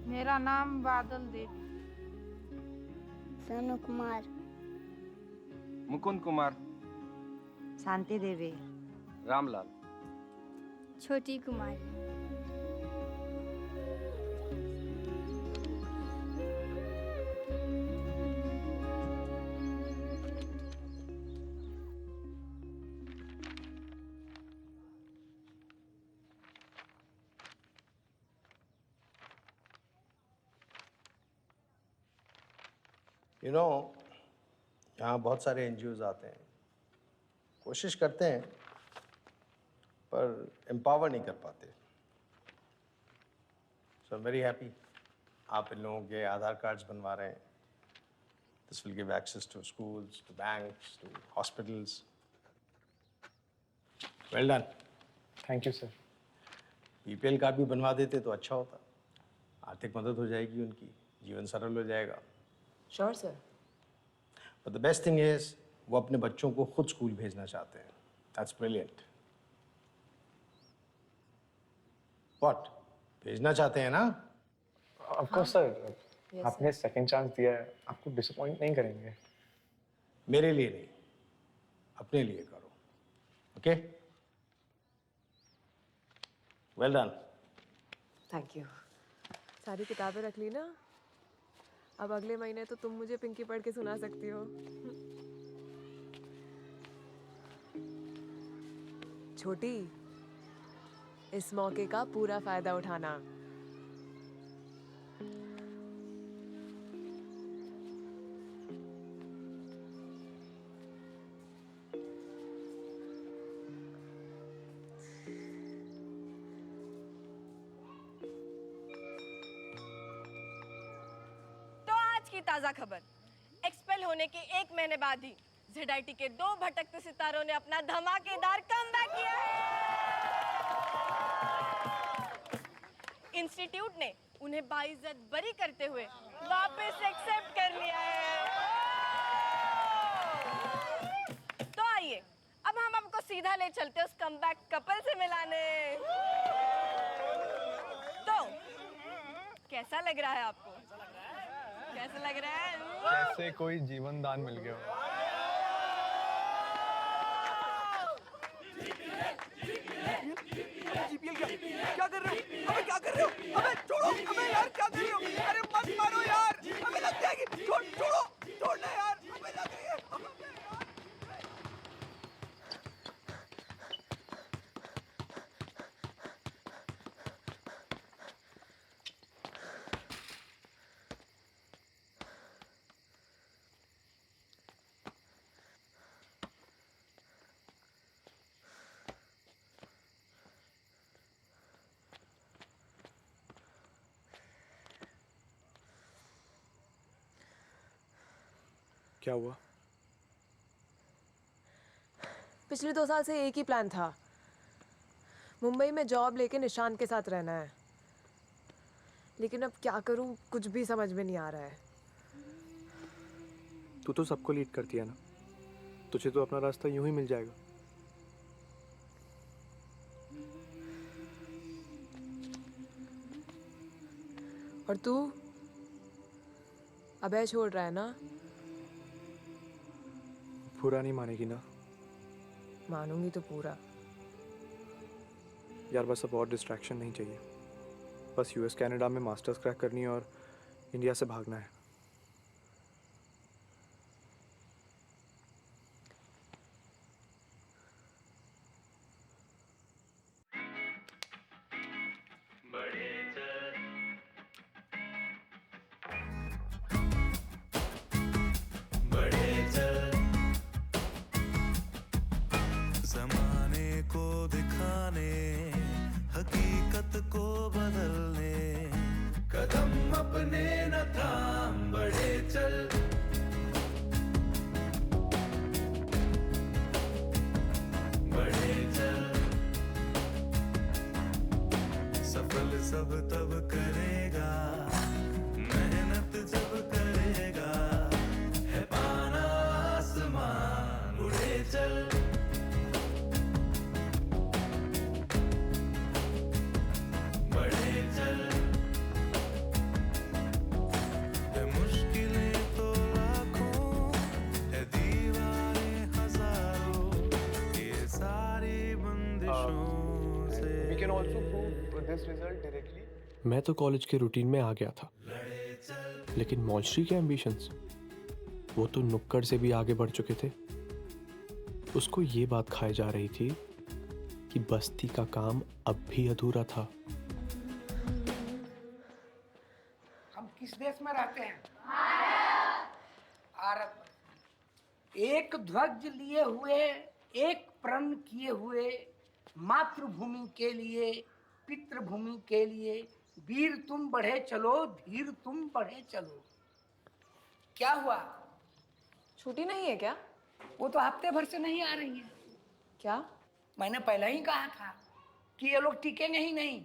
मेरा नाम बादल देवी।
सोनू कुमार।
मुकुंद कुमार।
शांति देवी।
रामलाल।
छोटी कुमारी।
यू नो, यहाँ बहुत सारे एनजीओज आते हैं, कोशिश करते हैं पर एम्पावर नहीं कर पाते। So I am very happy आप इन लोगों के आधार कार्ड्स बनवा रहे हैं। This will give access to schools, to banks, to hospitals. Well done.
Thank you sir.
BPL card भी बनवा देते तो अच्छा होता, आर्थिक मदद हो जाएगी, उनकी जीवन सरल हो जाएगा।
Sure sir.
But the best thing is वो अपने बच्चों को खुद स्कूल भेजना चाहते हैं। That's brilliant. व्हाट, भेजना चाहते हैं ना?
ऑफ कोर्स सर, आपने सेकंड चांस दिया है, आपको डिसअपॉइंट नहीं करेंगे।
मेरे लिए नहीं, अपने लिए करो। Okay, well done.
Thank you. सारी किताबें रख ली ना? अब अगले महीने तो तुम मुझे पिंकी पढ़ के सुना सकती हो। छोटी, इस मौके का पूरा फायदा उठाना।
ताजा खबर, एक्सपेल होने के 1 महीने बाद ही जेडआईटी के 2 भटकते सितारों ने अपना धमाकेदार कमबैक किया है। इंस्टीट्यूट ने उन्हें बाइज्जत बरी करते हुए वापस एक्सेप्ट कर लिया है। तो आइए अब हम आपको सीधा ले चलते उस कमबैक कपल से मिलाने। तो कैसा लग रहा है आपको? कैसा लग रहा है?
जैसे कोई जीवन दान मिल गया हो।
क्या कर रहे हो? अबे क्या कर रहे हो? अबे छोड़ो! अबे यार क्या कर रहे हो? अरे मत मारो यार! अबे लग जाएगी! छोड़ो! छोड़ना यार! अबे लग रही है!
क्या हुआ?
पिछले 2 साल से एक ही प्लान था, मुंबई में जॉब लेके निशांत के साथ रहना है। लेकिन अब क्या करूं, कुछ भी समझ में नहीं आ रहा है।
तू तो सबको लीड करती है ना, तुझे तो अपना रास्ता यूं ही मिल जाएगा।
और तू अबे छोड़ रहा है ना?
पूरा नहीं मानेगी ना?
मानूंगी तो पूरा।
यार बस अब और डिस्ट्रैक्शन नहीं चाहिए। बस यूएस कनाडा में मास्टर्स क्रैक करनी है और इंडिया से भागना है।
जमाने को दिखाने, हकीकत को बदलने, कदम अपने न थाम बढ़े चल। बढ़े चल, सफल सब तब करेगा, मेहनत जब करेगा, है पाना आसमान। उड़े चल,
मैं तो कॉलेज के रूटीन में आ गया था, लेकिन मौलश्री के एम्बिशंस, वो तो नुक्कड़ से भी आगे बढ़ चुके थे। उसको ये बात खाई जा रही थी कि बस्ती का काम अब भी अधूरा था।
हम किस देश में रहते हैं? भारत। एक ध्वज लिए हुए, एक प्रण किए हुए, मातृभूमि के लिए, पितृभूमि के लिए, वीर तुम बढ़े चलो, धीर तुम बढ़े चलो। क्या हुआ?
छुट्टी नहीं है क्या?
वो तो हफ्ते भर से नहीं आ रही है।
क्या?
मैंने पहले ही कहा था कि ये लोग टिकेंगे ही नहीं।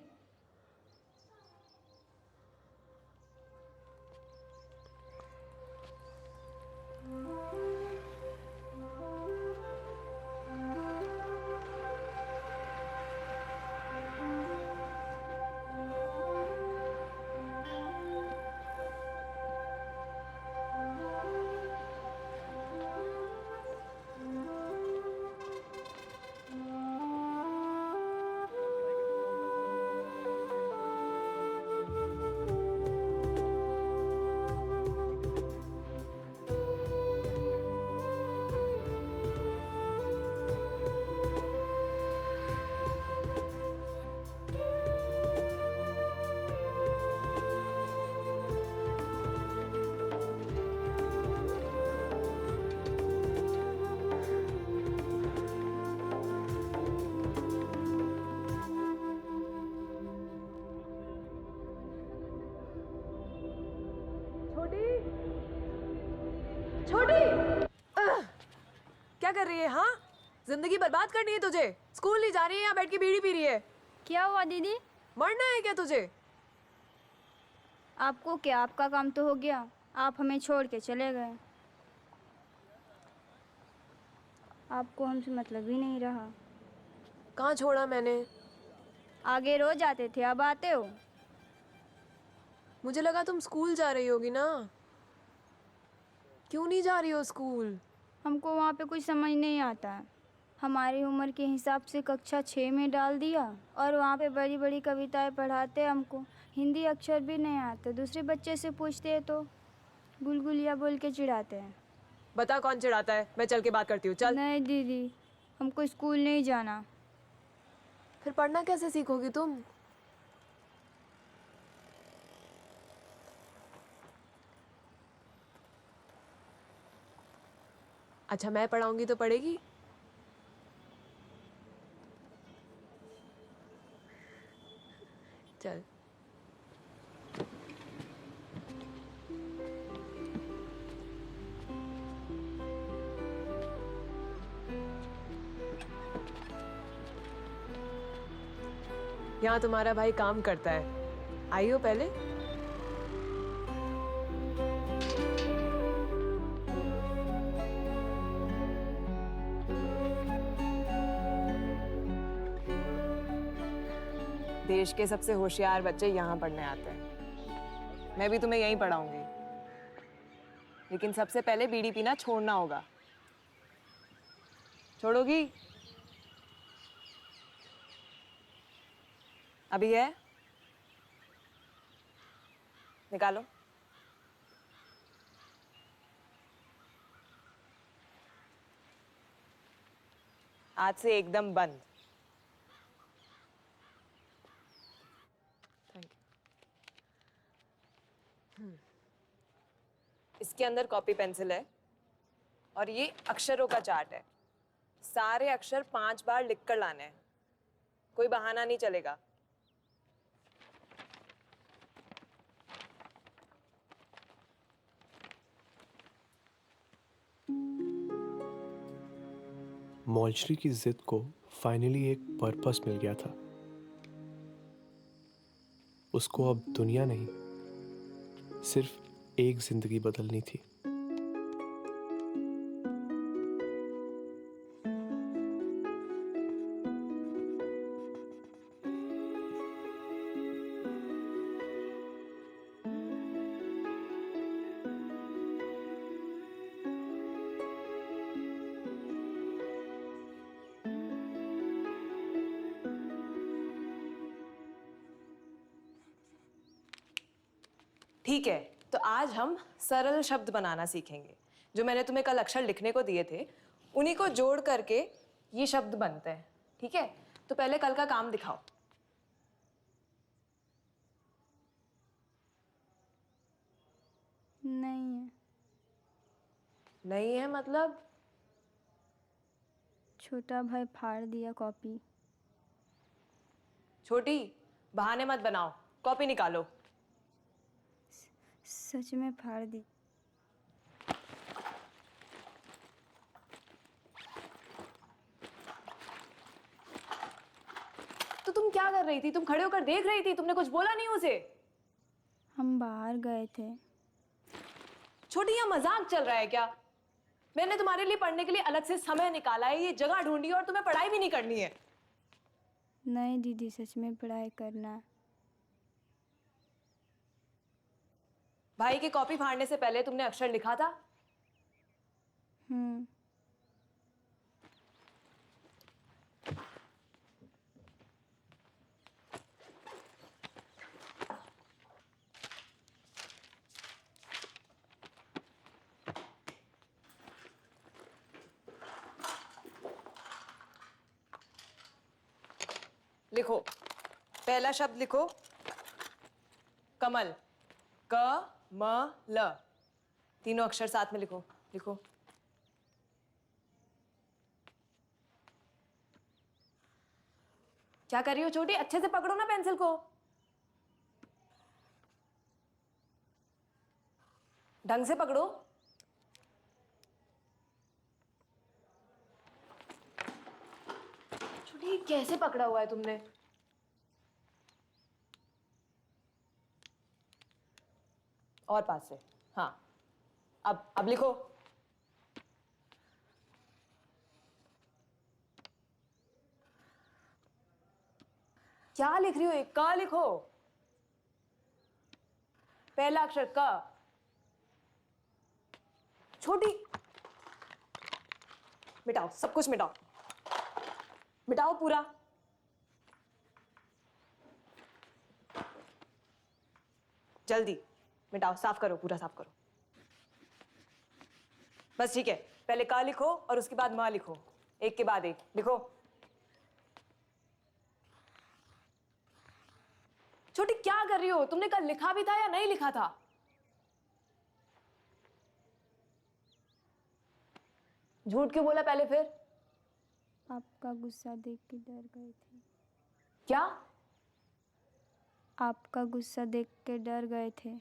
क्या कर रही है? हाँ, जिंदगी बर्बाद करनी है तुझे? स्कूल नहीं जा रही है, यहाँ बैठ के बीड़ी पी रही है।
क्या हुआ दीदी?
मरना है क्या तुझे?
आपको क्या, आपका काम तो हो गया, आप हमें छोड़ के चले गए। आपको हमसे मतलब ही नहीं रहा।
कहाँ छोड़ा मैंने?
आगे रोज आते थे, अब आते हो?
मुझे लगा तुम स्कूल जा रही होगी ना। क्यों नहीं जा रही हो स्कूल?
हमको वहाँ पे कुछ समझ नहीं आता। हमारी उम्र के हिसाब से कक्षा 6 में डाल दिया और वहाँ पे बड़ी बड़ी कविताएं पढ़ाते हमको। हिंदी अक्षर भी नहीं आते। दूसरे बच्चे से पूछते हैं तो गुलगुलिया बोल के चिढ़ाते हैं।
बता कौन चिढ़ाता है? मैं चल के बात करती हूँ। चल।
नहीं दीदी, हमको स्कूल नहीं जाना।
फिर पढ़ना कैसे सीखोगी तुम? अच्छा, मैं पढ़ाऊंगी तो पढ़ेगी? चल। यहाँ तुम्हारा भाई काम करता है, आई हो पहले? देश के सबसे होशियार बच्चे यहाँ पढ़ने आते हैं। मैं भी तुम्हें यहीं पढ़ाऊंगी। लेकिन सबसे पहले बीड़ी पीना छोड़ना होगा। छोड़ोगी? अभी है? निकालो। आज से एकदम बंद। Thank you. इसके अंदर कॉपी पेंसिल है और ये अक्षरों का चार्ट है। सारे अक्षर 5 बार लिख कर लाने हैं। कोई बहाना नहीं चलेगा।
मौलश्री की जिद को फाइनली एक पर्पस मिल गया था। उसको अब दुनिया नहीं, सिर्फ एक जिंदगी बदलनी थी।
ठीक है, तो आज हम सरल शब्द बनाना सीखेंगे। जो मैंने तुम्हें कल अक्षर लिखने को दिए थे, उन्हीं को जोड़ करके ये शब्द बनते हैं। ठीक है, तो पहले कल का काम दिखाओ।
नहीं है।
नहीं है मतलब?
छोटा भाई फाड़ दिया कॉपी।
छोटी, बहाने मत बनाओ, कॉपी निकालो।
सच में फाड़ दी।
तो तुम क्या कर रही थी? तुम खड़े होकर देख रही थी, तुमने कुछ बोला नहीं उसे?
हम बाहर गए थे।
छोटी, यहाँ मजाक चल रहा है क्या? मैंने तुम्हारे लिए पढ़ने के लिए अलग से समय निकाला है, ये जगह ढूंढी है और तुम्हें पढ़ाई भी नहीं करनी है।
नहीं दीदी, सच में पढ़ाई करना।
भाई की कॉपी फाड़ने से पहले तुमने अक्षर लिखा था? लिखो। पहला शब्द लिखो, कमल। क म ल। तीनों अक्षर साथ में लिखो। लिखो। क्या कर रही हो छोटी? अच्छे से पकड़ो ना पेंसिल को। ढंग से पकड़ो। छोटी, कैसे पकड़ा हुआ है तुमने? और पास से। हाँ, अब लिखो। क्या लिख रही हो? एक क लिखो। पहला अक्षर क। छोटी, मिटाओ, सब कुछ मिटाओ। मिटाओ पूरा। जल्दी मिटाओ, साफ करो, पूरा साफ करो। बस ठीक है, पहले का लिखो और उसके बाद म लिखो। एक के बाद एक लिखो। छोटी, क्या कर रही हो? तुमने कल लिखा भी था या नहीं लिखा था? झूठ क्यों बोला पहले फिर?
आपका गुस्सा देख के डर गए थे।
क्या?
आपका गुस्सा देख के डर गए थे।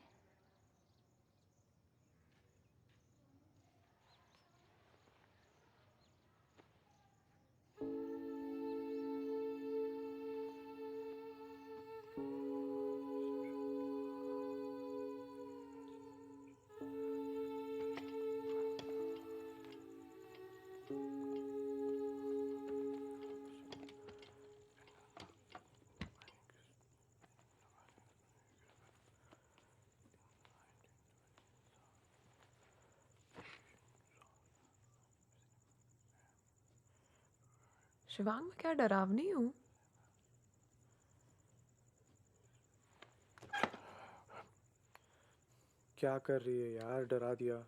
शिवांग, मैं क्या डरावनी हूँ?
क्या कर रही है यार, डरा दिया।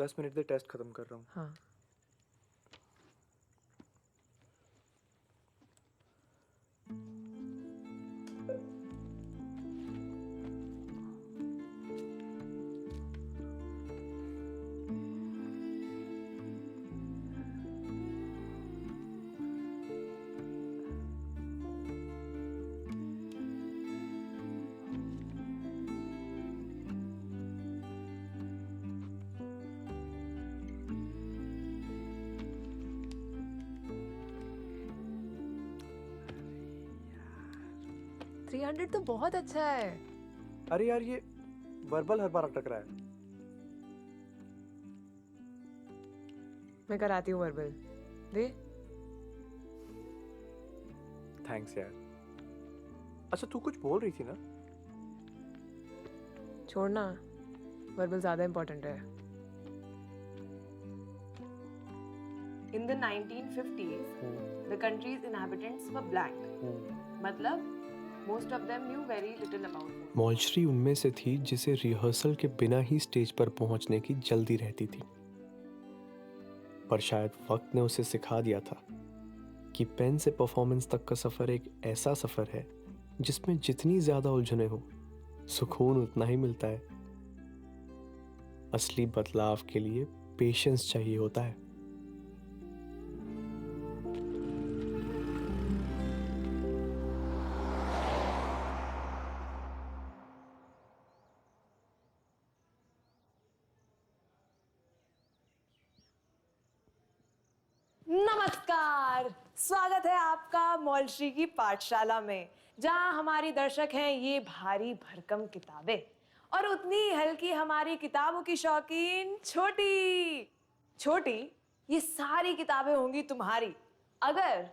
10 मिनट में टेस्ट खत्म कर रहा हूँ।
हाँ। थ्री 300 तो बहुत अच्छा है।
अरे यार, ये वर्बल हर बार अटक रहा है।
मैं कराती हूँ वर्बल। दे।
थैंक्स यार। अच्छा, तू कुछ बोल रही थी ना?
छोड़ना, वर्बल ज्यादा इंपॉर्टेंट है। In the 1950s, the country's inhabitants were black. मतलब most of them knew very little about it.
Maulshree उनमें से थी जिसे रिहर्सल के बिना ही स्टेज पर पहुंचने की जल्दी रहती थी, पर शायद वक्त ने उसे सिखा दिया था कि पेन से परफॉर्मेंस तक का सफर एक ऐसा सफर है जिसमें जितनी ज्यादा उलझने हो, सुकून उतना ही मिलता है। असली बदलाव के लिए पेशेंस चाहिए होता है।
नमस्कार, स्वागत है आपका मौलश्री की पाठशाला में, जहां हमारी दर्शक हैं ये भारी भरकम किताबें और उतनी हल्की हमारी किताबों की शौकीन छोटी। छोटी, ये सारी किताबें होंगी तुम्हारी अगर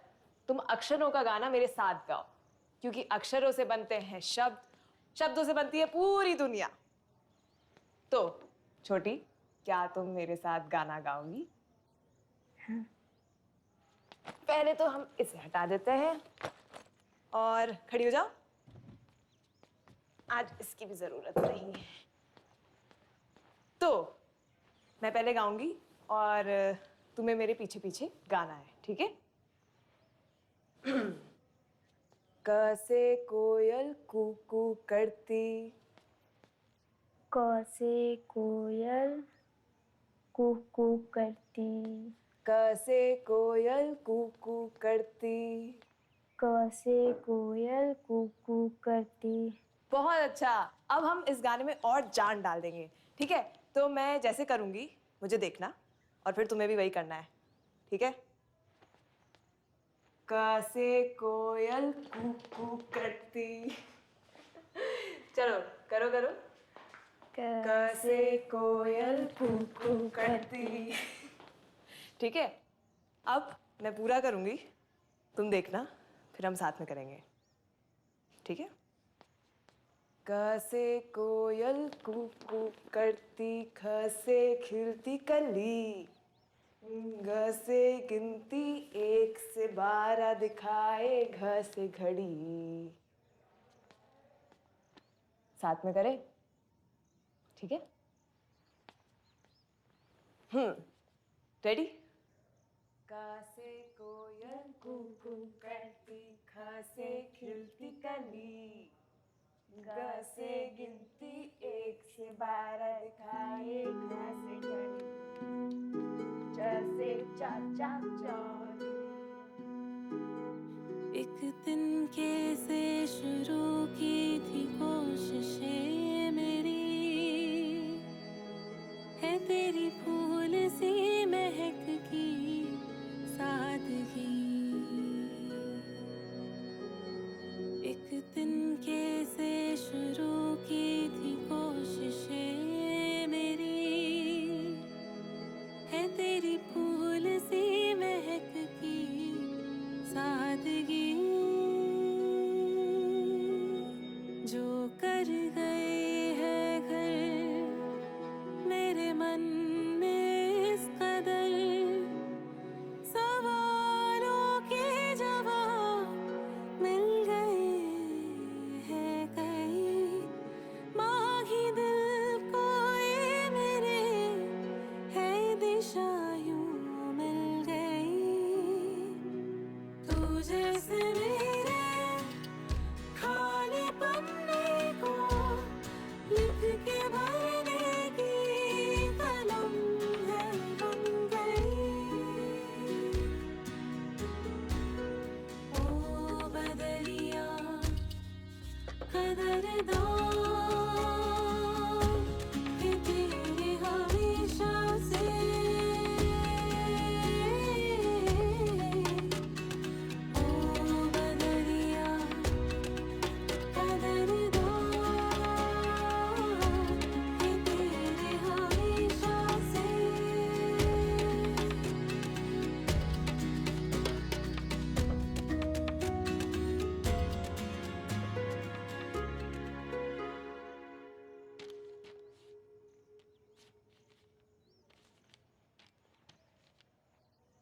तुम अक्षरों का गाना मेरे साथ गाओ, क्योंकि अक्षरों से बनते हैं शब्द, शब्दों से बनती है पूरी दुनिया। तो छोटी, क्या तुम मेरे साथ गाना गाओगी? हाँ। पहले तो हम इसे हटा देते हैं और खड़ी हो जाओ। आज इसकी भी जरूरत नहीं है। तो मैं पहले गाऊंगी और तुम्हें मेरे पीछे पीछे गाना है, ठीक है? क से कोयल कू करती,
क से कोयल कू करती,
क से कोयल कू करती,
क से कोयल कू करती।
बहुत अच्छा। अब हम इस गाने में और जान डाल देंगे, ठीक है? तो मैं जैसे करूंगी मुझे देखना और फिर तुम्हें भी वही करना है, ठीक है? क से कोयल कू करती। चलो करो करो। क से कोयल कू करती। ठीक है? अब मैं पूरा करूंगी, तुम देखना, फिर हम साथ में करेंगे, ठीक है? क से कोयल कू करती, ख से खिलती कली, ग से गिनती 1 से 12 दिखाए, घ से घड़ी। साथ में करें, ठीक है? रेडी? क से कोयल कू करती, ख से खिलती कली, ग से गिनती 1 से 12 दिखाए, घ से घड़ी, च से चाचा चौधरी।
एक दिन कैसे शुरू की थी कोशिशें मेरी, है तेरी फूल सी महक की सादगी। एक दिन कैसे शुरू की थी कोशिशें मेरी, है तेरी फूल सी महक की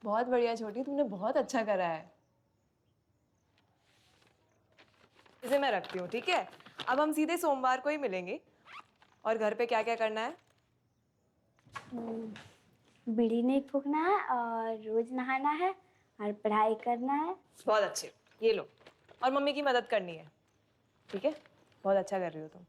बहुत बढ़िया छोटी, तुमने बहुत अच्छा करा है।
इसे मैं रखती हूँ, ठीक है? अब हम सीधे सोमवार को ही मिलेंगे। और घर पे क्या क्या करना है?
बीड़ी नहीं फूकना है और रोज नहाना है और पढ़ाई करना है।
बहुत अच्छे, ये लो। और मम्मी की मदद करनी है, ठीक है? बहुत अच्छा कर रही हो तुम।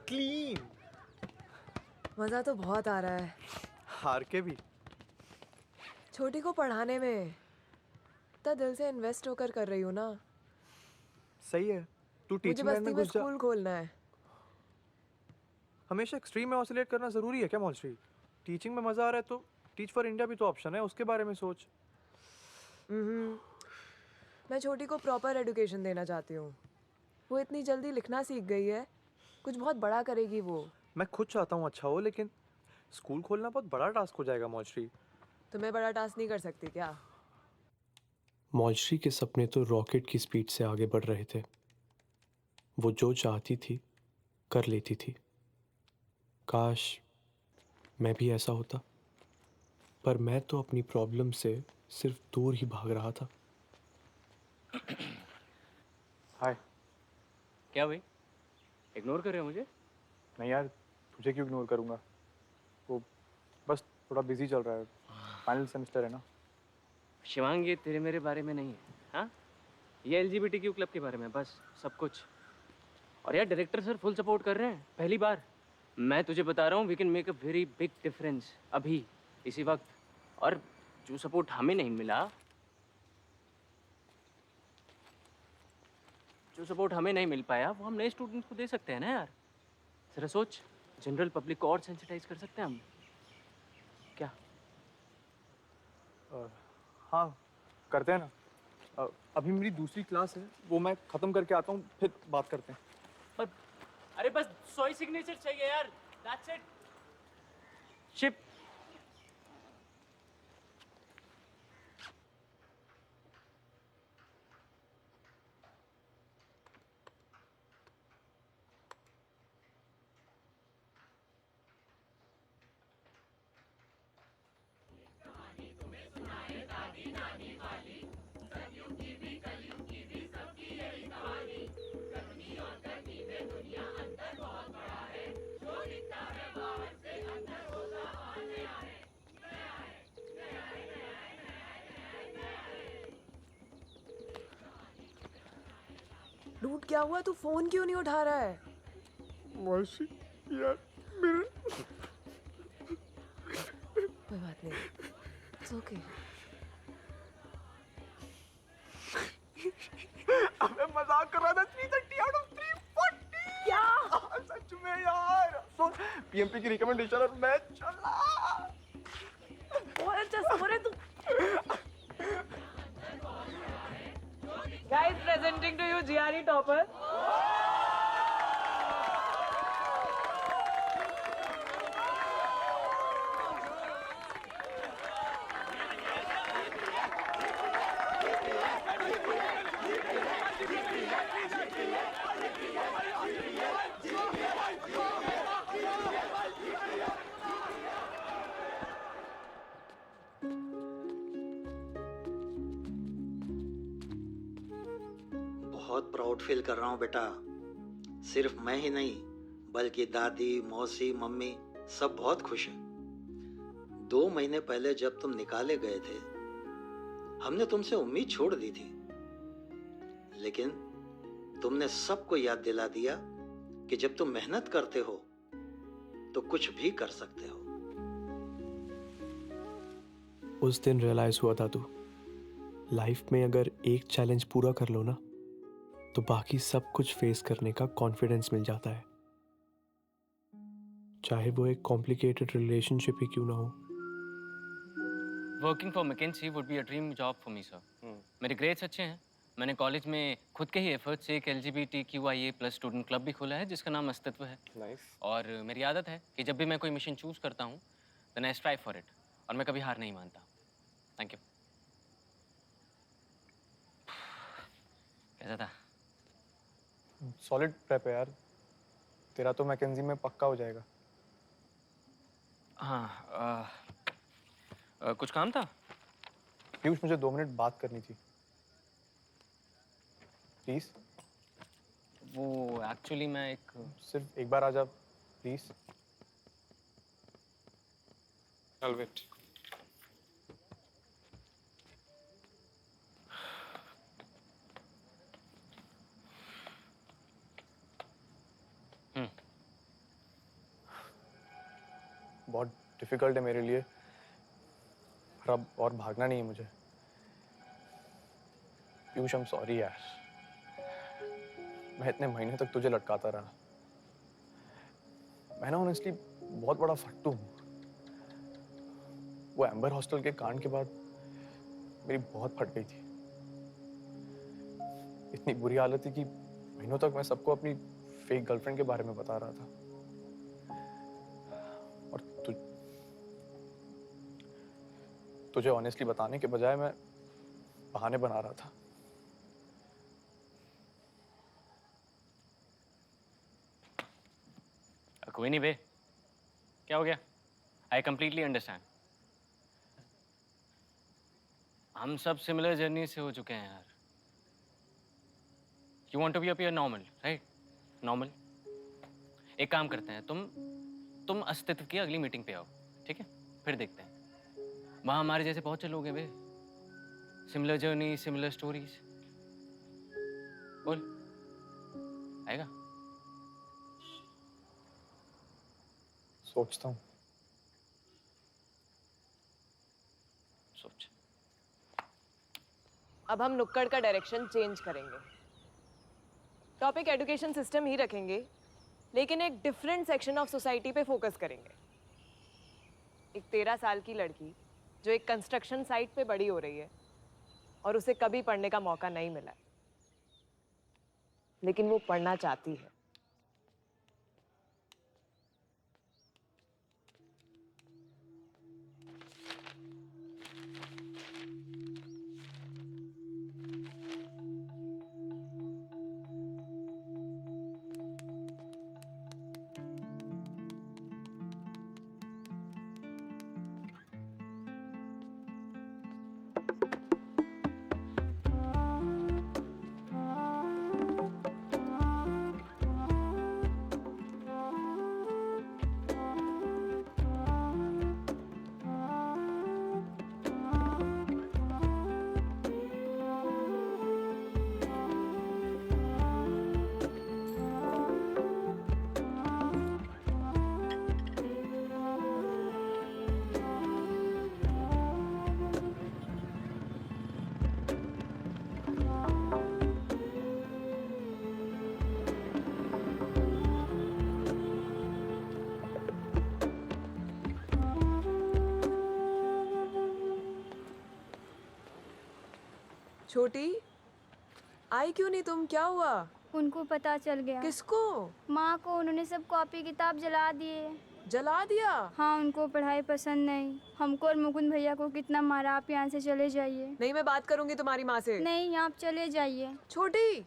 क्लीन।
मजा तो बहुत आ रहा है।
हार के भी।
छोटी को पढ़ाने में इतना दिल से इन्वेस्ट होकर कर रही हूँ ना।
सही है, तू
मुझे
टीचिंग लाइन
बस्ती
में
में
घुस जा।
स्कूल खोलना है।
हमेशा एक्सट्रीम में ऑसिलेट करना जरूरी है क्या मौलश्री? टीचिंग में मजा आ रहा है तो टीच फॉर इंडिया भी तो ऑप्शन है, उसके बारे में सोच।
मैं छोटी को प्रॉपर एजुकेशन देना चाहती हूँ। वो इतनी जल्दी लिखना सीख गई है, कुछ बहुत बड़ा करेगी वो।
मैं खुद चाहता हूँ अच्छा हो, लेकिन स्कूल खोलना बहुत बड़ा टास्क हो जाएगा मौलश्री।
तुम्हें बड़ा टास्क नहीं कर सकती क्या?
मौलश्री के सपने तो रॉकेट की स्पीड से आगे बढ़ रहे थे। वो जो चाहती थी कर लेती थी। काश मैं भी ऐसा होता, पर मैं तो अपनी प्रॉब्लम से सिर्फ दूर ही भाग रहा था।
हाय।
क्या भाई, इग्नोर कर रहे हो मुझे?
नहीं यार, तुझे क्यों इग्नोर करूँगा? वो बस थोड़ा बिजी चल रहा है, फाइनल सेमेस्टर है ना।
शिवांग, ये तेरे मेरे बारे में नहीं है, हाँ? ये LGBTQ क्लब के बारे में बस, सब कुछ। और यार डायरेक्टर सर फुल सपोर्ट कर रहे हैं, पहली बार। मैं तुझे बता रहा हूँ, we can make a very big difference अभी, इसी वक्त। और जो सपोर्ट हमें नहीं मिला, जो सपोर्ट हमें नहीं मिल पाया, वो हम नए स्टूडेंट्स को दे सकते हैं ना यार। जरा सोच, जनरल पब्लिक को और सेंसिटाइज कर सकते हैं हम, क्या?
हाँ, करते हैं ना। अभी मेरी दूसरी क्लास है, वो मैं ख़त्म करके आता हूँ, फिर बात करते हैं।
अरे बस 100 ही सिग्नेचर चाहिए यार, दैट्स इट। शिप।
डूड, क्या हुआ? तू फोन क्यों नहीं उठा रहा है?
मौसी यार, मेरे
कोई बात नहीं, इट्स ओके।
अबे मजाक कर रहा था। 330 out of 340।
क्या?
सच में यार, सुन, PMP की रिकमेंडेशन और मैं चला।
बहुत अच्छा सो रहे तू। Guys, presenting to you GRE topper.
बहुत प्राउड फील कर रहा हूँ बेटा। सिर्फ मैं ही नहीं, बल्कि दादी, मौसी, मम्मी सब बहुत खुश हैं। 2 महीने पहले जब तुम निकाले गए थे, हमने तुमसे उम्मीद छोड़ दी थी, लेकिन तुमने सबको याद दिला दिया कि जब तुम मेहनत करते हो तो कुछ भी कर सकते हो।
उस दिन रियलाइज हुआ था, तू लाइफ में अगर एक चैलेंज पूरा कर लो ना, तो बाकी सब कुछ फेस करने का कॉन्फिडेंस मिल जाता है, चाहे वो एक कॉम्प्लिकेटेड रिलेशनशिप ही क्यों ना हो।
Working for McKinsey would be a dream job for me sir. मेरे ग्रेड्स अच्छे हैं, मैंने कॉलेज में खुद के ही एफर्ट से एक LGBTQIA+ स्टूडेंट क्लब भी खोला है जिसका नाम अस्तित्व है। और मेरी आदत है कि जब भी मैं कोई मिशन चूज करता हूँ then I strive for it, और मैं कभी हार नहीं मानता। Thank you. कैसा था?
सॉलिड प्रेप है यार, तेरा तो मैकेंजी में पक्का हो जाएगा।
हाँ, कुछ काम था?
पीयूष, मुझे 2 मिनट बात करनी थी प्लीज।
वो एक्चुअली मैं
सिर्फ एक बार आ जा प्लीज।
I'll wait.
बहुत डिफिकल्ट है मेरे लिए, पर अब और भागना नहीं है मुझे। पीयूष, आई एम सॉरी यार, मैं इतने महीने तक तुझे लटकाता रहा। मैं ना ऑनेस्टली बहुत बड़ा फट्टू हूँ। वो एम्बर हॉस्टल के कांड के बाद मेरी बहुत फट गई थी। इतनी बुरी हालत थी कि महीनों तक मैं सबको अपनी फेक गर्लफ्रेंड के बारे में बता रहा था। और तुझे ऑनेस्टली बताने के बजाय मैं बहाने बना रहा था।
कोई नहीं बे, क्या हो गया? I completely understand. हम सब सिमिलर जर्नी से हो चुके हैं यार। You want to be appear normal, right? Normal. एक काम करते हैं, तुम अस्तित्व की अगली मीटिंग पे आओ, ठीक है? फिर देखते हैं। वहां हमारे जैसे बहुत से लोग हैं बे, सिमिलर जर्नी, सिमिलर स्टोरीज। बोल, आएगा?
सोचता हूँ।
सोच।
अब हम नुक्कड़ का डायरेक्शन चेंज करेंगे। टॉपिक एजुकेशन सिस्टम ही रखेंगे, लेकिन एक डिफरेंट सेक्शन ऑफ सोसाइटी पे फोकस करेंगे। एक 13 साल की लड़की जो एक कंस्ट्रक्शन साइट पे बड़ी हो रही है और उसे कभी पढ़ने का मौका नहीं मिला, लेकिन वो पढ़ना चाहती है। छोटी, आई क्यों नहीं तुम? क्या हुआ?
उनको पता चल गया।
किसको?
माँ को। उन्होंने सब कॉपी किताब जला दिए।
जला दिया?
हाँ, उनको पढ़ाई पसंद नहीं। हमको और मुकुंद भैया को कितना मारा। आप यहाँ से चले जाइए।
नहीं, मैं बात करूंगी तुम्हारी माँ से।
नहीं, आप चले जाइए।
छोटी,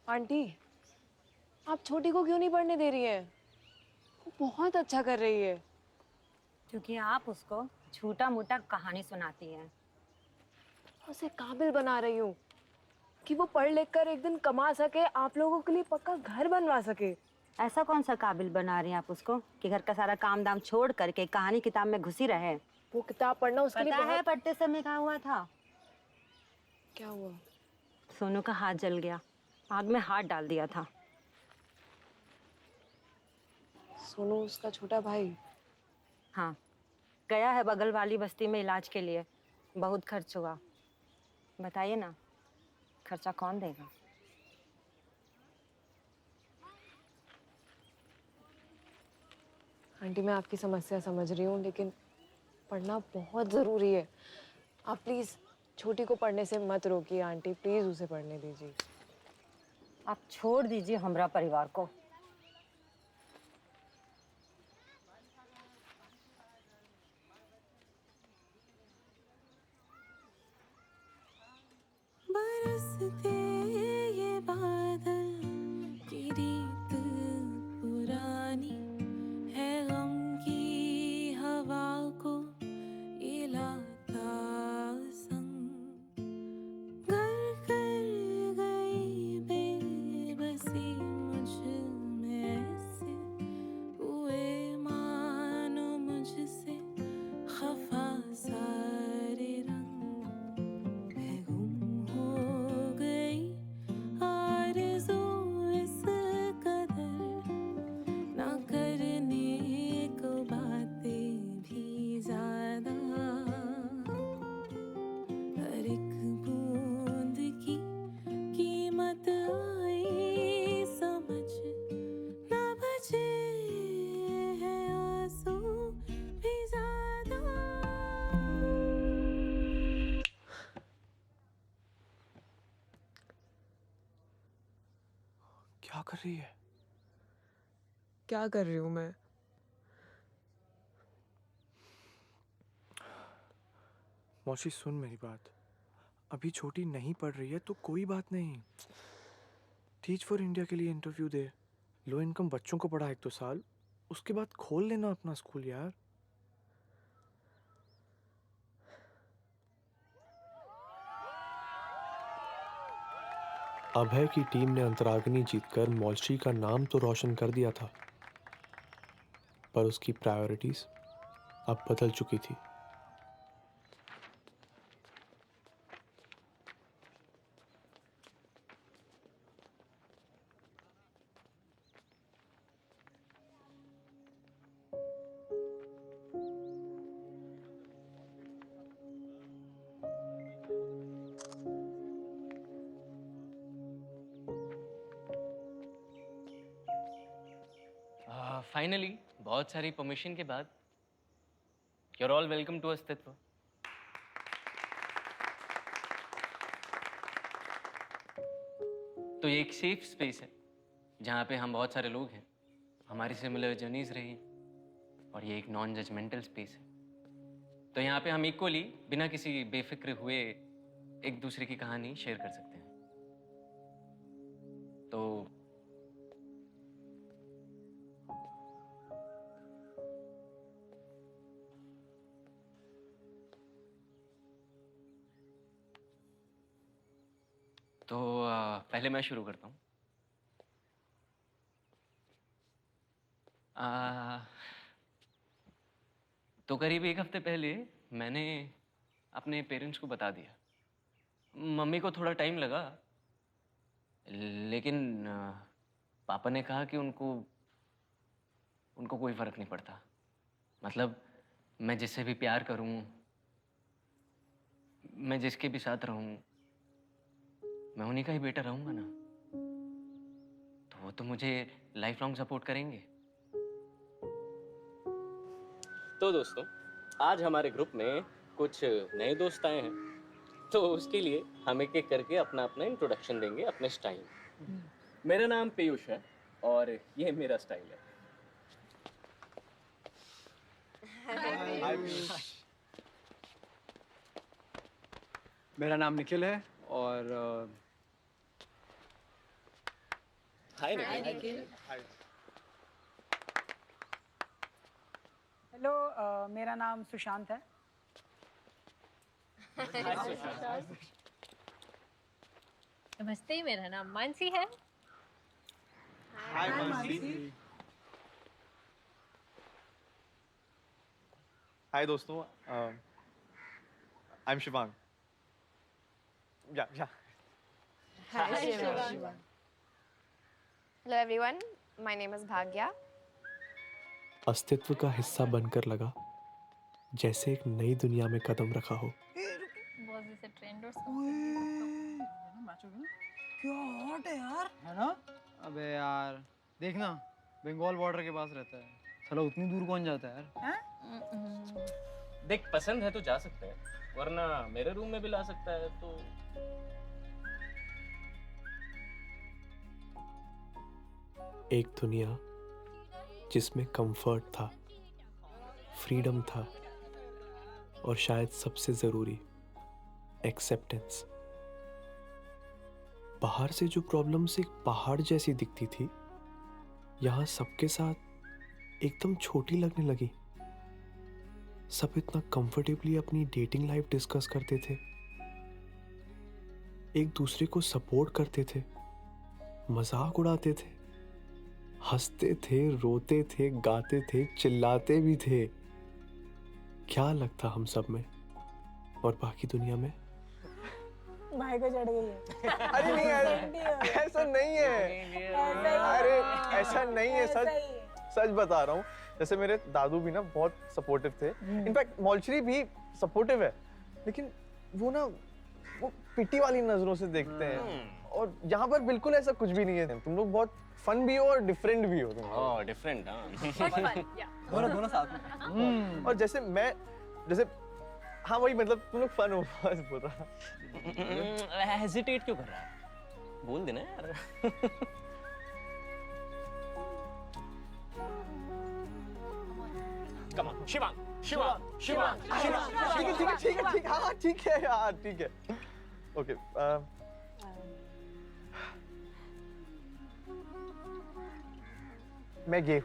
आंटी, आप छोटी को क्यों नहीं पढ़ने दे रही हैं? वो बहुत अच्छा कर रही है।
क्योंकि आप उसको छोटा मोटा कहानी सुनाती हैं।
उसे काबिल बना रही हूँ कि वो पढ़ लिख कर एक दिन कमा सके, आप लोगों के लिए पक्का घर बनवा सके।
ऐसा कौन सा काबिल बना रही हैं आप उसको कि घर का सारा काम दाम छोड़ करके कहानी किताब में घुसी रहे?
वो किताब पढ़ना उसके लिए
पता है पढ़ते समय क्या हुआ था?
क्या हुआ?
सोनू का हाथ जल गया। आग में हाथ डाल दिया था।
सोनू उसका छोटा भाई?
हाँ, गया है बगल वाली बस्ती में इलाज के लिए। बहुत खर्च हुआ। बताइए ना, खर्चा कौन देगा?
आंटी मैं आपकी समस्या समझ रही हूँ, लेकिन पढ़ना बहुत ज़रूरी है। आप प्लीज़ छोटी को पढ़ने से मत रोकिए आंटी, प्लीज़ उसे पढ़ने दीजिए।
आप छोड़ दीजिए हमरा परिवार को।
बरसते ये बादल की रीत पुरानी है, गम की हवा को ये लाता संग। घर कर गई बेबसी मुझ में ऐसे, हुए मानो मुझसे खफा सारे रंग। मैं गुम हो गई आरज़ू इस कदर, ना करने को बातें भी ज़्यादा। हर एक बूंद की कीमत आई समझ, ना बचे हैं आंसू भी ज़्यादा।
क्या कर रही है?
क्या कर रही हूँ मैं?
मौसी सुन मेरी बात, अभी छोटी नहीं पढ़ रही है तो कोई बात नहीं। टीच फॉर इंडिया के लिए इंटरव्यू दे, लो इनकम बच्चों को पढ़ा 1-2 साल, उसके बाद खोल लेना अपना स्कूल यार। अभय की टीम ने अंतराग्नि जीतकर मॉलश्री का नाम तो रोशन कर दिया था, पर उसकी प्रायोरिटीज अब बदल चुकी थी।
फाइनली बहुत सारी परमिशन के बाद you are all welcome to Astitva. तो ये एक सेफ स्पेस है जहाँ पे हम बहुत सारे लोग हैं, हमारी सिमिलर जर्नीज रही हैं, और ये एक नॉन जजमेंटल स्पेस है। तो यहाँ पे हम इक्वली बिना किसी बेफिक्र हुए एक दूसरे की कहानी शेयर कर सकते हैं। तो पहले मैं शुरू करता हूँ। तो करीब 1 हफ्ते पहले मैंने अपने पेरेंट्स को बता दिया। मम्मी को थोड़ा टाइम लगा, लेकिन पापा ने कहा कि उनको कोई फर्क नहीं पड़ता। मतलब मैं जिससे भी प्यार करूं, मैं जिसके भी साथ रहूं, मैं उन्हीं का ही बेटा रहूंगा ना। तो वो तो मुझे लाइफ लॉन्ग सपोर्ट करेंगे। तो दोस्तों, आज हमारे ग्रुप में कुछ नए दोस्त आए हैं, तो उसके लिए हम एक एक करके अपना अपना इंट्रोडक्शन देंगे अपने स्टाइल में। मेरा नाम पीयूष है और ये मेरा स्टाइल है।
मेरा नाम निखिल है और
हाय निखिल।
हेलो, मेरा नाम सुशांत है।
नमस्ते, मेरा नाम मानसी है।
हाय मानसी। हाय दोस्तों, आई एम शिवांग। या
Hi, Shivang. Hello everyone, my name is Bhagya.
अस्तित्व का हिस्सा बनकर लगा जैसे एक नई दुनिया में कदम रखा हो।
बॉस जैसे ट्रेंड और
क्या हॉट है यार, है ना? अबे यार देखना, बंगाल बॉर्डर के पास रहता है। साला उतनी दूर कौन जाता है यार?
देख पसंद है तो जा सकते हैं, वरना मेरे रूम में भी ला सकता है तो।
एक दुनिया जिसमें कंफर्ट था, फ्रीडम था और शायद सबसे जरूरी एक्सेप्टेंस। बाहर से जो प्रॉब्लम्स एक पहाड़ जैसी दिखती थी, यहाँ सबके साथ एकदम छोटी लगने लगी। सब इतना कंफर्टेबली अपनी डेटिंग लाइफ डिस्कस करते थे, एक दूसरे को सपोर्ट करते थे, मजाक उड़ाते थे, हंसते थे, रोते थे, गाते थे, चिल्लाते भी थे। क्या लगता हम सब में और बाकी दुनिया में?
भाई को चढ़ गई है।
अरे नहीं ऐसा नहीं है, अरे ऐसा नहीं है, सच बता रहा हूँ। जैसे मेरे दादू भी ना बहुत सपोर्टिव थे, इनफैक्ट मौलश्री भी सपोर्टिव है, लेकिन वो ना वो पिटी वाली नजरों से देखते हैं। और यहाँ पर बिल्कुल ऐसा कुछ भी नहीं है। तुम लोग बहुत फन भी हो और डिफरेंट भी हो। तुम
डिफरेंट,
दोनों साथ में।
और जैसे हाँ वही, मतलब तुम लोग फन हो, बस बोल रहा।
हेजिटेट क्यों कर रहा है? बोल देना यार। Come on, Shivang.
ठीक है, हाँ ठीक है यार, ठीक है, ओके। मैं गे।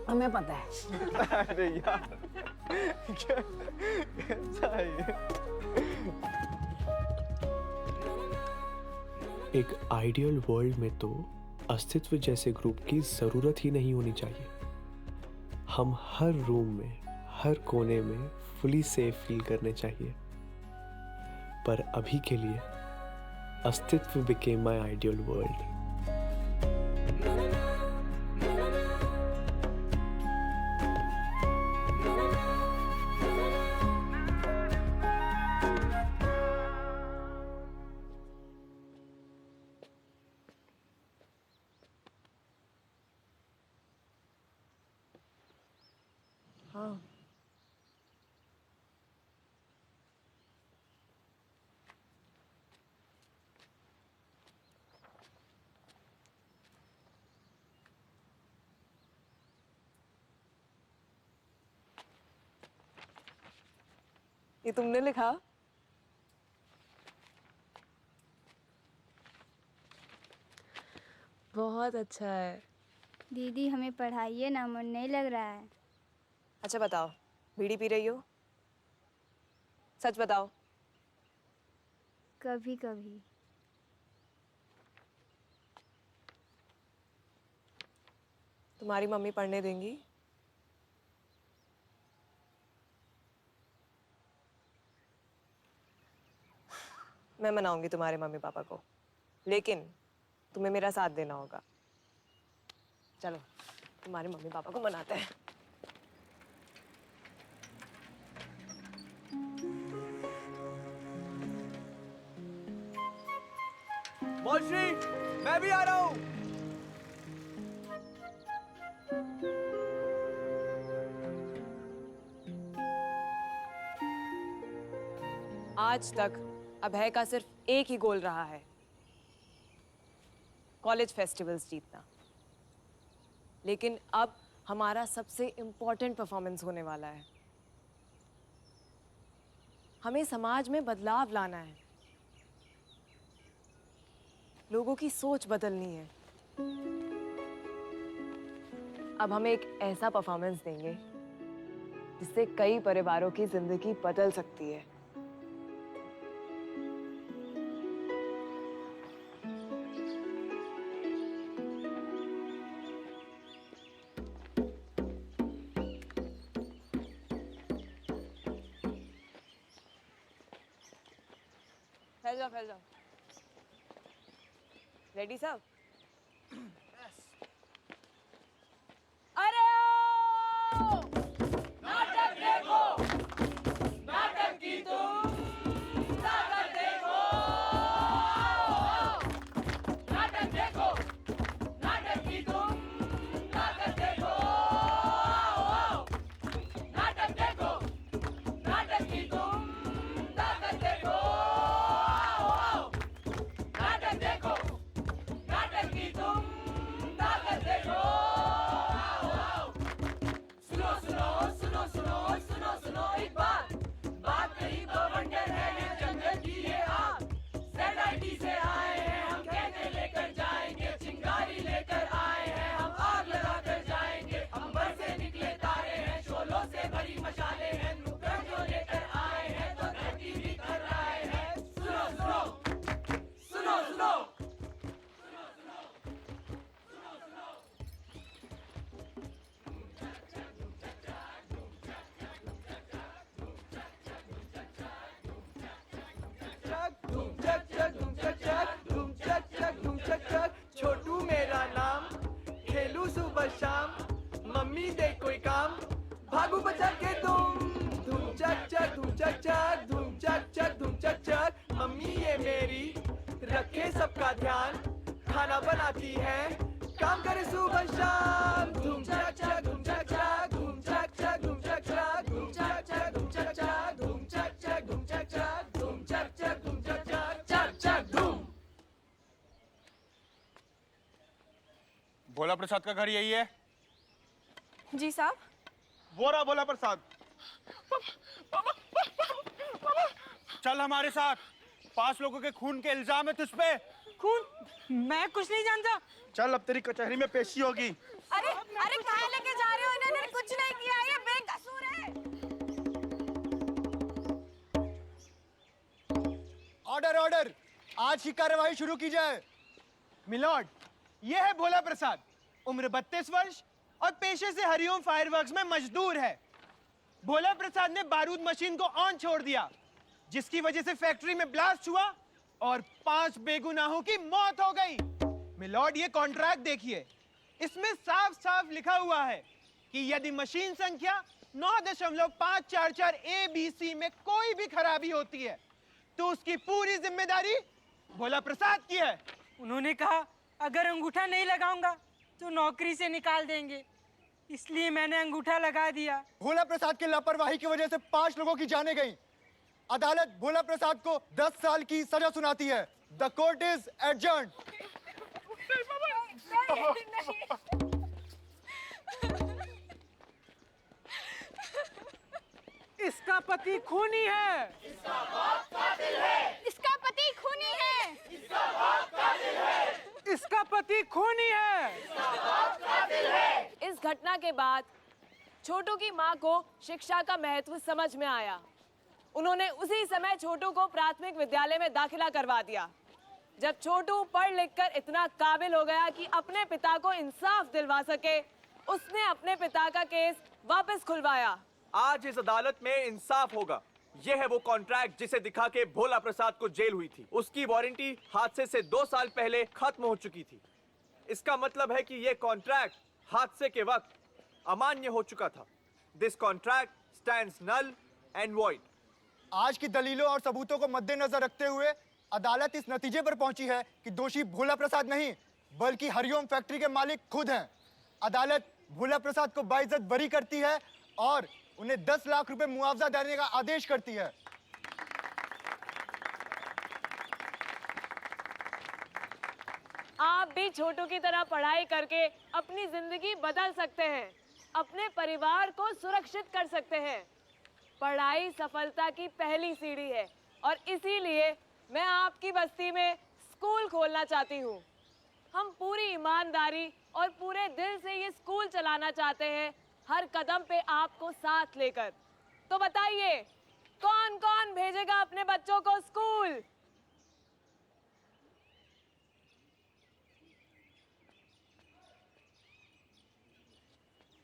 हमें पता है।
अरे यार कैसा है ये?
एक आइडियल वर्ल्ड में तो अस्तित्व जैसे ग्रुप की जरूरत ही नहीं होनी चाहिए। हम हर रूम में, हर कोने में फुली सेफ फील करने चाहिए। पर अभी के लिए अस्तित्व बिकेम माय आइडियल वर्ल्ड।
हाँ ये तुमने लिखा? बहुत अच्छा है।
दीदी हमें पढ़ाइए ना, मन नहीं लग रहा है।
अच्छा बताओ, बीड़ी पी रही हो? सच बताओ।
कभी कभी।
तुम्हारी मम्मी पढ़ने देंगी? मैं मनाऊंगी तुम्हारे मम्मी पापा को, लेकिन तुम्हें मेरा साथ देना होगा। चलो तुम्हारे मम्मी पापा को मनाते हैं।
मौलश्री, मैं भी आ रहा हूँ।
आज तक अभय का सिर्फ एक ही गोल रहा है, कॉलेज फेस्टिवल्स जीतना। लेकिन अब हमारा सबसे इम्पोर्टेंट परफॉर्मेंस होने वाला है। हमें समाज में बदलाव लाना है, लोगों की सोच बदलनी है। अब हम एक ऐसा परफॉर्मेंस देंगे जिससे कई परिवारों की जिंदगी बदल सकती है। फैल जाओ। रेडी सब? अरे ओ! नाटक देखो, नाटक की तुम ताकत देखो।
बाबू बचा के तुम धूम चक चक धूम चक चक धूम चक चक धूम चक चक। मम्मी ये मेरी रखे सबका ध्यान, खाना बनाती है, काम करे सुबह शाम। धूम चक चक धूम चक चक धूम चक चक धूम चक चक धूम चक चक धूम चक चक धूम चक चक धूम चक चक धूम चक चक धूम चक चक चक चक धूम।
भोला प्रसाद का घर यही है?
जी साहब।
वो रहा भोला प्रसाद। चल हमारे साथ, 5 लोगों के खून के इल्जाम है तुझ पे।
खून? मैं कुछ नहीं जानता।
चल अब तेरी कचहरी में पेशी होगी।
अरे अरे कहाँ लेके जा रहे हो? इन्होंने कुछ नहीं किया, ये बेकसूर है।
ऑर्डर ऑर्डर, आज की कार्यवाही शुरू की जाए।
मिलॉर्ड, ये है भोला प्रसाद, उम्र 32 वर्ष और पेशे से हरिओम फायरवर्क्स में मजदूर है। भोला प्रसाद ने बारूद मशीन को ऑन छोड़ दिया, जिसकी वजह से फैक्ट्री में ब्लास्ट हुआ और 5 बेगुनाहों की मौत हो गई। मिलॉर्ड, ये कॉन्ट्रैक्ट देखिए, इसमें साफ साफ लिखा हुआ है कि यदि मशीन संख्या 9.544 ABC में कोई भी खराबी होती है तो उसकी पूरी जिम्मेदारी भोला प्रसाद की है।
उन्होंने कहा अगर अंगूठा नहीं लगाऊंगा तो नौकरी से निकाल देंगे, इसलिए मैंने अंगूठा लगा दिया।
भोला प्रसाद की लापरवाही की वजह से 5 लोगों की जानें गई। अदालत भोला प्रसाद को 10 साल की सजा सुनाती है। The court is adjourned.
इसका पति खूनी है।
इसका बाप कातिल है।
इसका पति खूनी है।
इसका बाप कातिल है।
इसका पति खूनी है।
इसका बाप कातिल है।
इस घटना के बाद छोटू की माँ को शिक्षा का महत्व समझ में आया। उन्होंने उसी समय छोटू को प्राथमिक विद्यालय में दाखिला करवा दिया। जब छोटू पढ़ लिखकर इतना काबिल हो गया कि अपने पिता को इंसाफ दिलवा सके, उसने अपने पिता का केस वापस खुलवाया।
आज इस अदालत में इंसाफ होगा। यह है वो कॉन्ट्रैक्ट जिसे दिखा के भोला प्रसाद को जेल हुई थी। उसकी वारंटी हादसे से 2 साल पहले खत्म हो चुकी थी। इसका मतलब है कि यह कॉन्ट्रैक्ट हादसे के वक्त अमान्य हो चुका था। This contract stands null and void.
आज की दलीलों और सबूतों को मद्देनजर रखते हुए अदालत इस नतीजे पर पहुंची है कि दोषी भोला प्रसाद नहीं बल्कि हरिओम फैक्ट्री के मालिक खुद हैं। अदालत भोला प्रसाद को बाइज्जत बरी करती है और उन्हें 10 लाख रुपए मुआवजा देने का आदेश करती है।
आप भी छोटू की तरह पढ़ाई करके अपनी जिंदगी बदल सकते हैं, अपने परिवार को सुरक्षित कर सकते हैं। पढ़ाई सफलता की पहली सीढ़ी है और इसीलिए मैं आपकी बस्ती में स्कूल खोलना चाहती हूँ। हम पूरी ईमानदारी और पूरे दिल से ये स्कूल चलाना चाहते हैं, हर कदम पे आपको साथ लेकर। तो बताइए, कौन कौन भेजेगा अपने बच्चों को स्कूल?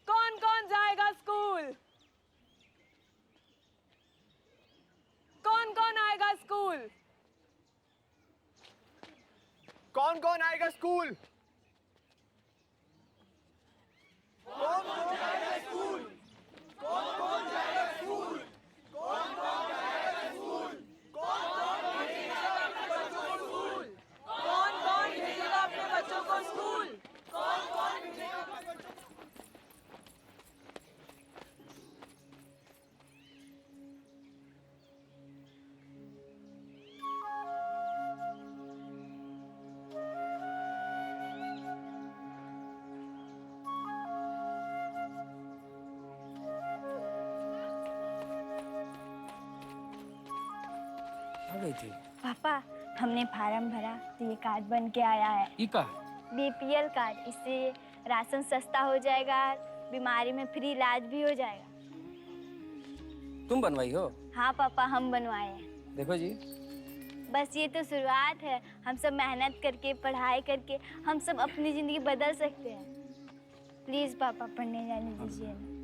कौन कौन जाएगा स्कूल? कौन कौन आएगा स्कूल?
कौन कौन आएगा स्कूल?
कौन कौन जाएगा स्कूल? कौन कौन जाएगा स्कूल? कौन कौन जाएगा स्कूल? कौन कौन भेजेगा अपने बच्चों को स्कूल?
कौन कौन भेजेगा अपने बच्चों को स्कूल?
कौन कौन भेजेगा अपने बच्चों को?
आ गई थी।
पापा, हमने फार्म भरा तो ये कार्ड बन के आया है।
ई का?
BPL card. इससे राशन सस्ता हो जाएगा, बीमारी में फ्री इलाज भी हो जाएगा।
तुम बनवाई हो?
हाँ पापा, हम बनवाए हैं।
देखो जी,
बस ये तो शुरुआत है। हम सब मेहनत करके, पढ़ाई करके हम सब अपनी जिंदगी बदल सकते हैं। प्लीज पापा, पढ़ने जाने दीजिए ना।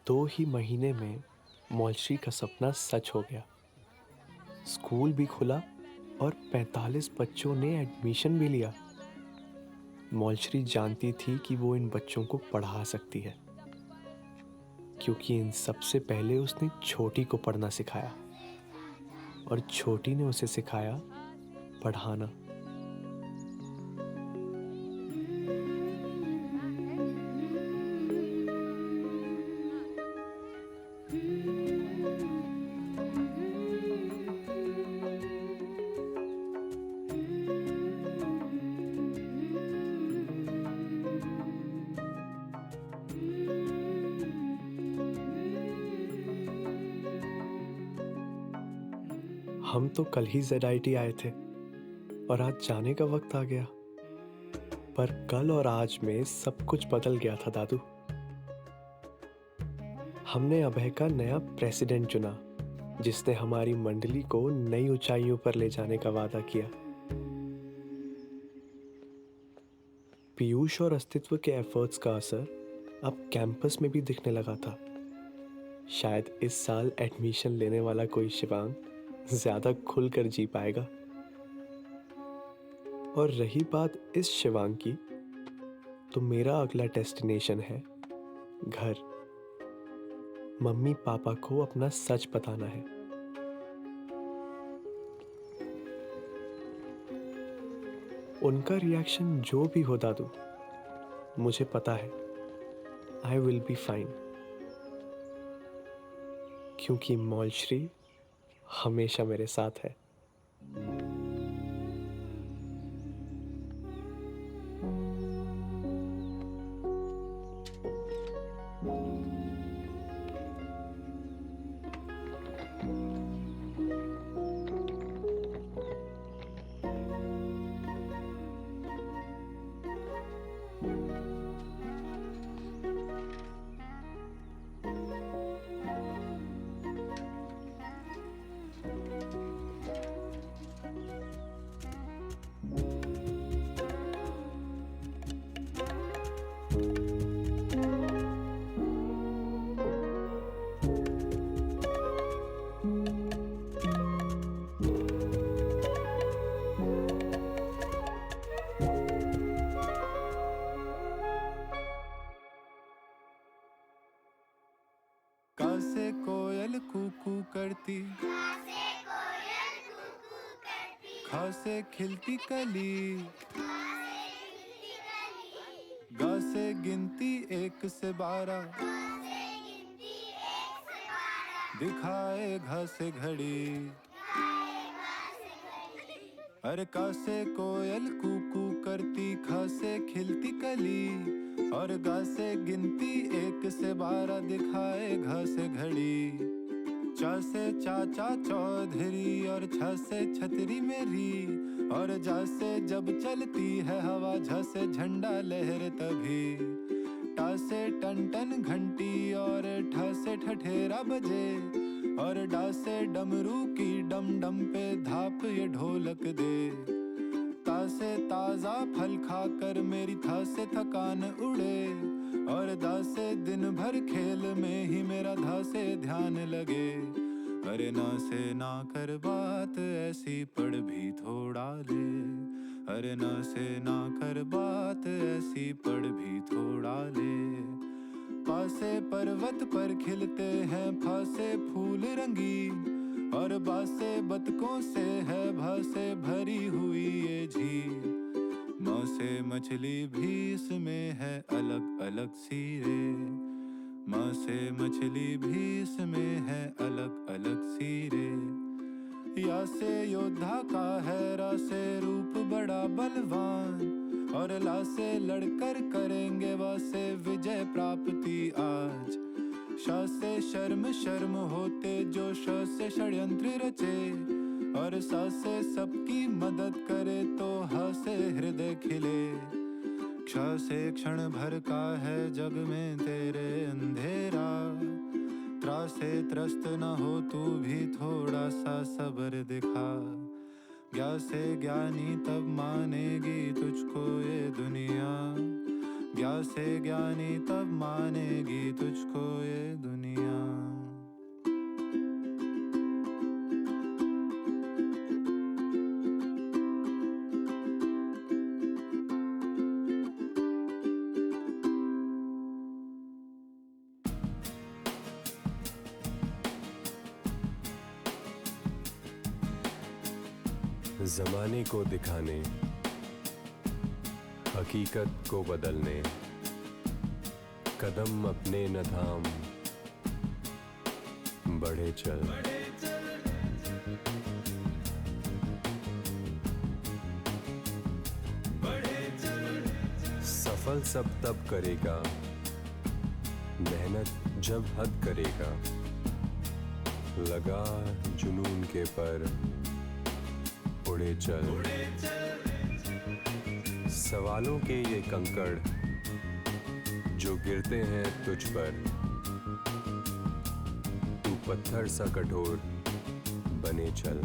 2 ही महीने में मौलश्री का सपना सच हो गया। स्कूल भी खुला और 45 बच्चों ने एडमिशन भी लिया। मौलश्री जानती थी कि वो इन बच्चों को पढ़ा सकती है, क्योंकि इन सबसे पहले उसने छोटी को पढ़ना सिखाया और छोटी ने उसे सिखाया पढ़ाना। हम तो कल ही ZIT आए थे और आज जाने का वक्त आ गया। पर कल और आज में सब कुछ बदल गया था दादू। हमने अभय का नया प्रेसिडेंट चुना, जिसने हमारी मंडली को नई ऊंचाइयों पर ले जाने का वादा किया। पीयूष और अस्तित्व के एफर्ट्स का असर अब कैंपस में भी दिखने लगा था। शायद इस साल एडमिशन लेने वाला कोई शिवांग ज्यादा खुलकर जी पाएगा। और रही बात इस शिवांग की, तो मेरा अगला डेस्टिनेशन है घर। मम्मी पापा को अपना सच बताना है। उनका रिएक्शन जो भी हो दादू, मुझे पता है आई विल बी फाइन, क्योंकि मौलश्री हमेशा मेरे साथ है।
से कोयल कूकू करती, ख से खिलती कली, ग से गिनती 1 से 12, दिखाए घ से घड़ी। अरे क से कोयल कूकू करती, ख से खिलती कली, और ग से गिनती 1 से 12, दिखाए घ से घड़ी। च से चाचा चौधरी, और छ से छतरी मेरी, और ज से जब चलती है हवा, झ से झंडा लहर तभी। ट से टन टन घंटी, और ठ से ठठेरा बजे, और ड से डमरू की डम डम पे धाप ये ढोलक दे। ता से ताजा फल खाकर मेरी था से थकान उड़े, और दा से दिन भर खेल में ही मेरा धा से ध्यान लगे। अरे ना से ना कर बात ऐसी पढ़ भी थोड़ा ले, अरे ना से ना कर बात ऐसी पढ़ भी थोड़ा ले। पा से पर्वत पर खिलते हैं फा से फूल रंगीन, और बा से बतकों से है भा से भरी हुई ये झील। म से मछली भी इसमें है अलग अलग सी रे, म से मछली भी इसमें है अलग अलग सी रे। या से योद्धा का है, रा से रूप बड़ा बलवान, और ला से लड़कर करेंगे वा से विजय प्राप्ति आज। श से शर्म शर्म होते जो श से षड्यंत्र रचे, और स से सबकी मदद करे तो ह से हृदय खिले। क्ष से क्षण भर का है जग में तेरे अंधेरा, त्रा से त्रस्त न हो तू भी थोड़ा सा सब्र दिखा। ज्ञा से ज्ञानी तब मानेगी तुझको ये दुनिया, ज्ञा विद्या से ज्ञानी तब मानेगी तुझको ये दुनिया।
जमाने को दिखाने, हकीकत को बदलने, कदम अपने न थाम, बढ़े चल। सफल सब तब करेगा, मेहनत जब हद करेगा, लगा जुनून के पर उड़े चल। सवालों के ये कंकड़ जो गिरते हैं तुझ पर, तू पत्थर सा कठोर बने चल।